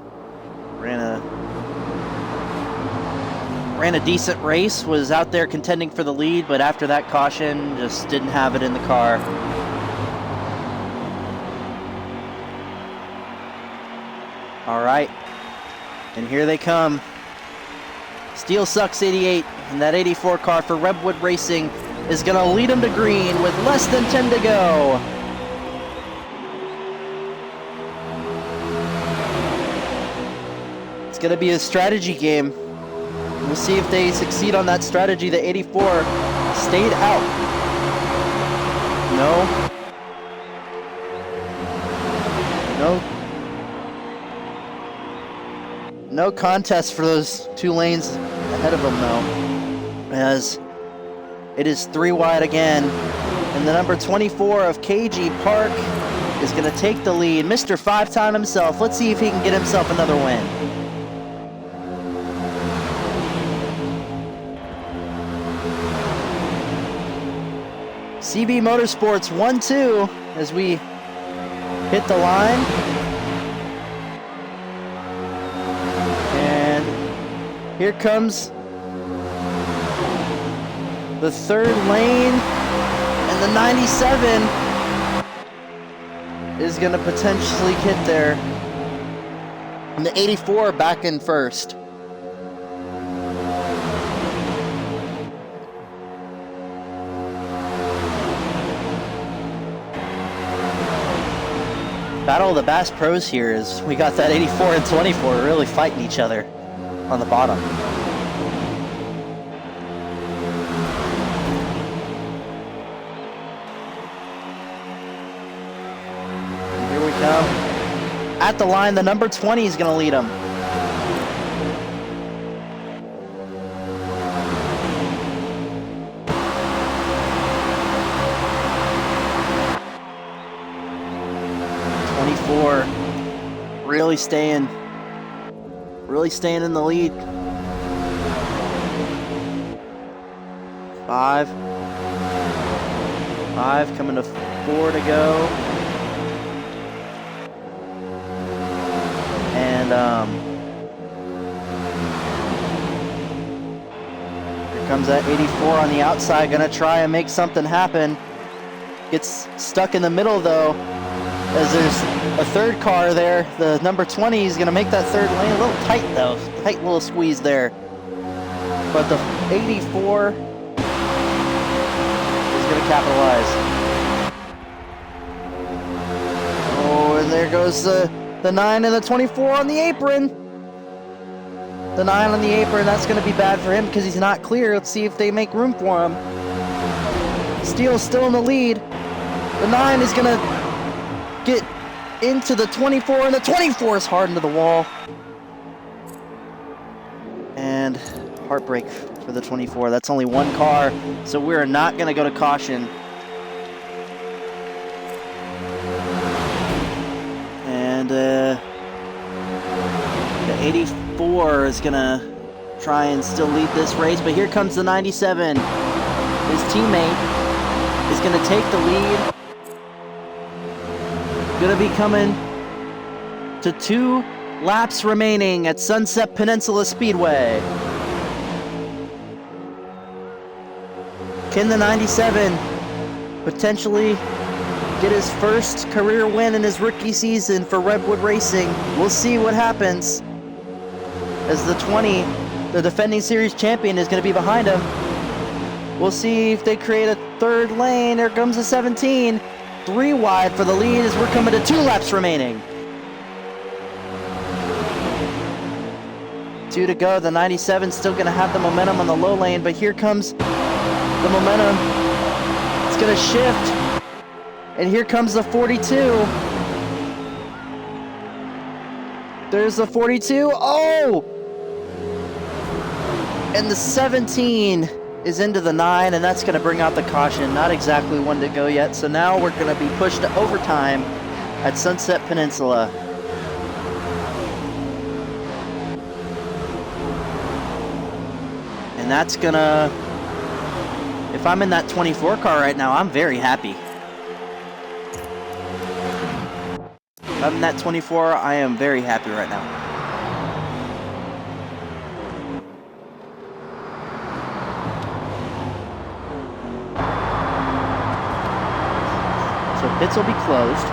Ran a decent race, was out there contending for the lead, but after that caution, just didn't have it in the car. All right, and here they come. Steel Sucks 88, and that 84 car for Redwood Racing is going to lead them to green with less than 10 to go. It's going to be a strategy game. We'll see if they succeed on that strategy. The 84 stayed out. No contest for those 2 lanes ahead of them, though, as it is 3 wide again. And the number 24 of KG Park is going to take the lead. Mr. 5-time himself. Let's see if he can get himself another win. CB Motorsports 1-2 as we hit the line. And here comes the 3rd lane, and the 97 is going to potentially get there. And the 84 back in first. Battle of the Bass Pros here is we got that 84 and 24 really fighting each other on the bottom. And here we come. At the line, the number 20 is going to lead them. really staying in the lead. 5 coming to 4 to go. And here comes that 84 on the outside, gonna try and make something happen. Gets stuck in the middle though, as there's a third car there. The number 20 is gonna make that third lane a little tight though, tight little squeeze there. But the 84 is gonna capitalize. Oh, and there goes the 9 and the 24 on the apron. The 9 on the apron, that's going to be bad for him because he's not clear. Let's see if they make room for him. Steele's still in the lead. The 9 is going to get into the 24, and the 24 is hard into the wall. And heartbreak for the 24. That's only one car, so we're not going to go to caution. And the 84 is gonna try and still lead this race, but here comes the 97. His teammate is gonna take the lead. Gonna be coming to 2 laps remaining at Sunset Peninsula Speedway. Can the 97 potentially get his first career win in his rookie season for Redwood Racing? We'll see what happens, as the 20, the defending series champion, is going to be behind him. We'll see if they create a third lane. There comes the 17. 3 wide for the lead as we're coming to 2 laps remaining. 2 to go. The 97 still going to have the momentum on the low lane, but here comes the momentum. It's going to shift. And here comes the 42. There's the 42. Oh! And the 17 is into the 9, and that's going to bring out the caution. Not exactly one to go yet. So now we're going to be pushed to overtime at Sunset Peninsula. And that's going to... If I'm in that 24 car right now, I'm very happy. If I'm in that 24, I am very happy right now. So pits will be closed.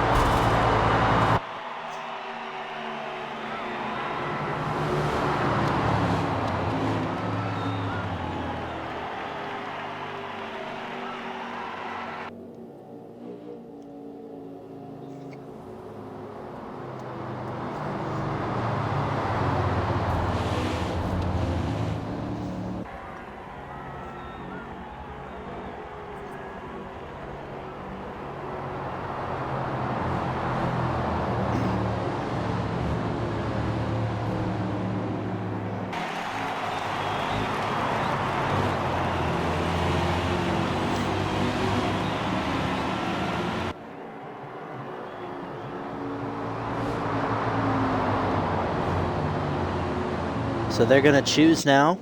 So they're going to choose now,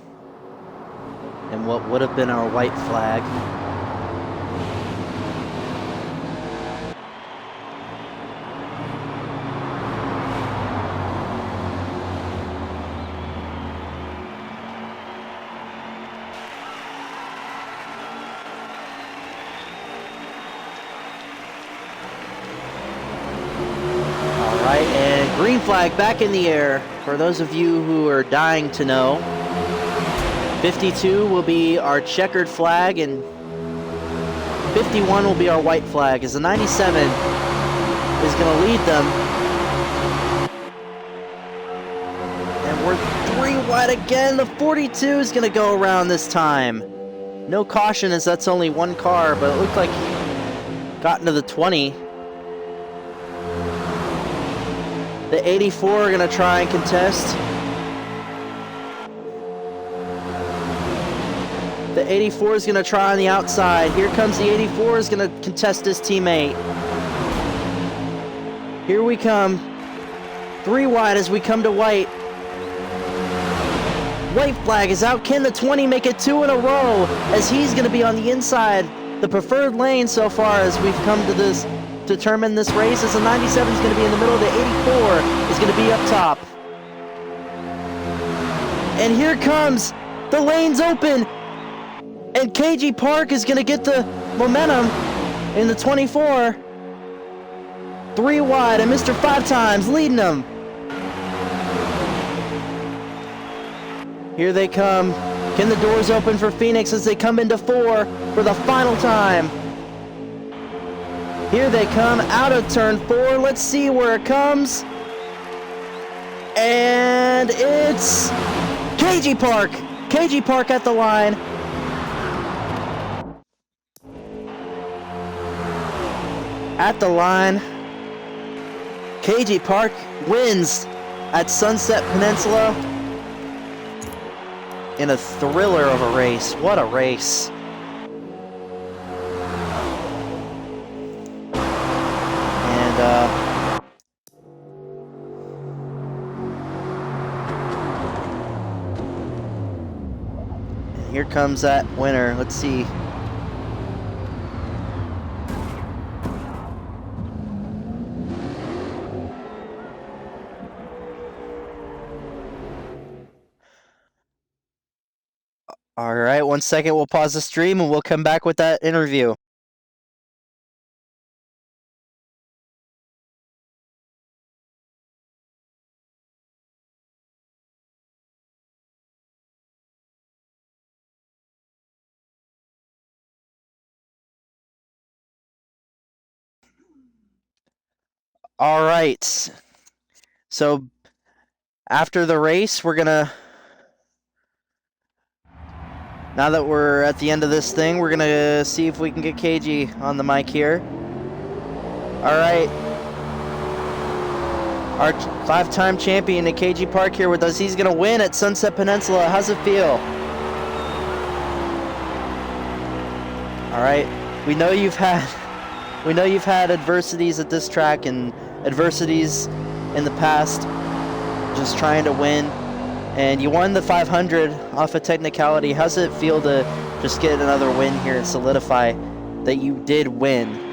and what would have been our white flag. All right, and green flag back in the air. For those of you who are dying to know, 52 will be our checkered flag, and 51 will be our white flag, as the 97 is going to lead them. And we're 3 wide again. The 42 is going to go around this time. No caution, as that's only one car, but it looked like he got into the 20. The 84 are going to try and contest. The 84 is going to try on the outside. Here comes the 84, is going to contest his teammate. Here we come. 3 wide as we come to white. White flag is out. Can the 20 make it 2 in a row as he's going to be on the inside? The preferred lane so far as we've come to this determine this race as the 97 is going to be in the middle, the 84 is going to be up top. And here comes the lanes open, and KG Park is going to get the momentum in the 24. 3 wide, and Mr. 5 times leading them. Here they come. Can the doors open for Phoenix as they come into 4 for the final time? Here they come out of turn 4. Let's see where it comes. And it's KG Park. KG Park at the line. At the line. KG Park wins at Sunset Peninsula in a thriller of a race. What a race. And here comes that winner. Let's see. All right, 1 second, we'll pause the stream and we'll come back with that interview. All right. So after the race, we're gonna, now that we're at the end of this thing, we're gonna see if we can get KG on the mic here. All right. Our 5-time champion at KG Park here with us. He's gonna win at Sunset Peninsula. How's it feel? All right. We know you've had adversities at this track and adversities in the past, just trying to win. And you won the 500 off a technicality. How's it feel to just get another win here and solidify that you did win?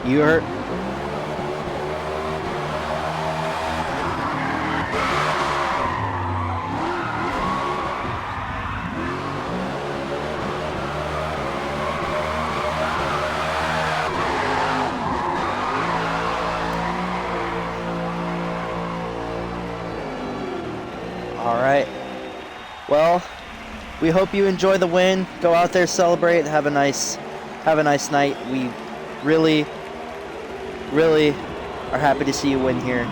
You hurt. All right. Well, we hope you enjoy the win. Go out there, celebrate, have a nice night. We really are happy to see you win here.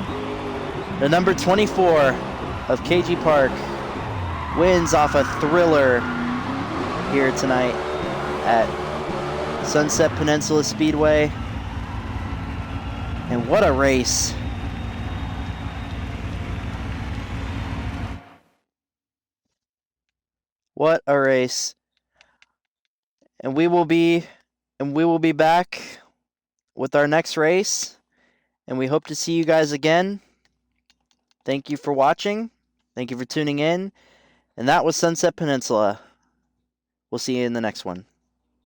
The number 24 of KG Park wins off a thriller here tonight at Sunset Peninsula Speedway. And what a race. What a race. And we will be back with our next race, and we hope to see you guys again. Thank you for watching. Thank you for tuning in. And that was Sunset Peninsula. We'll see you in the next one.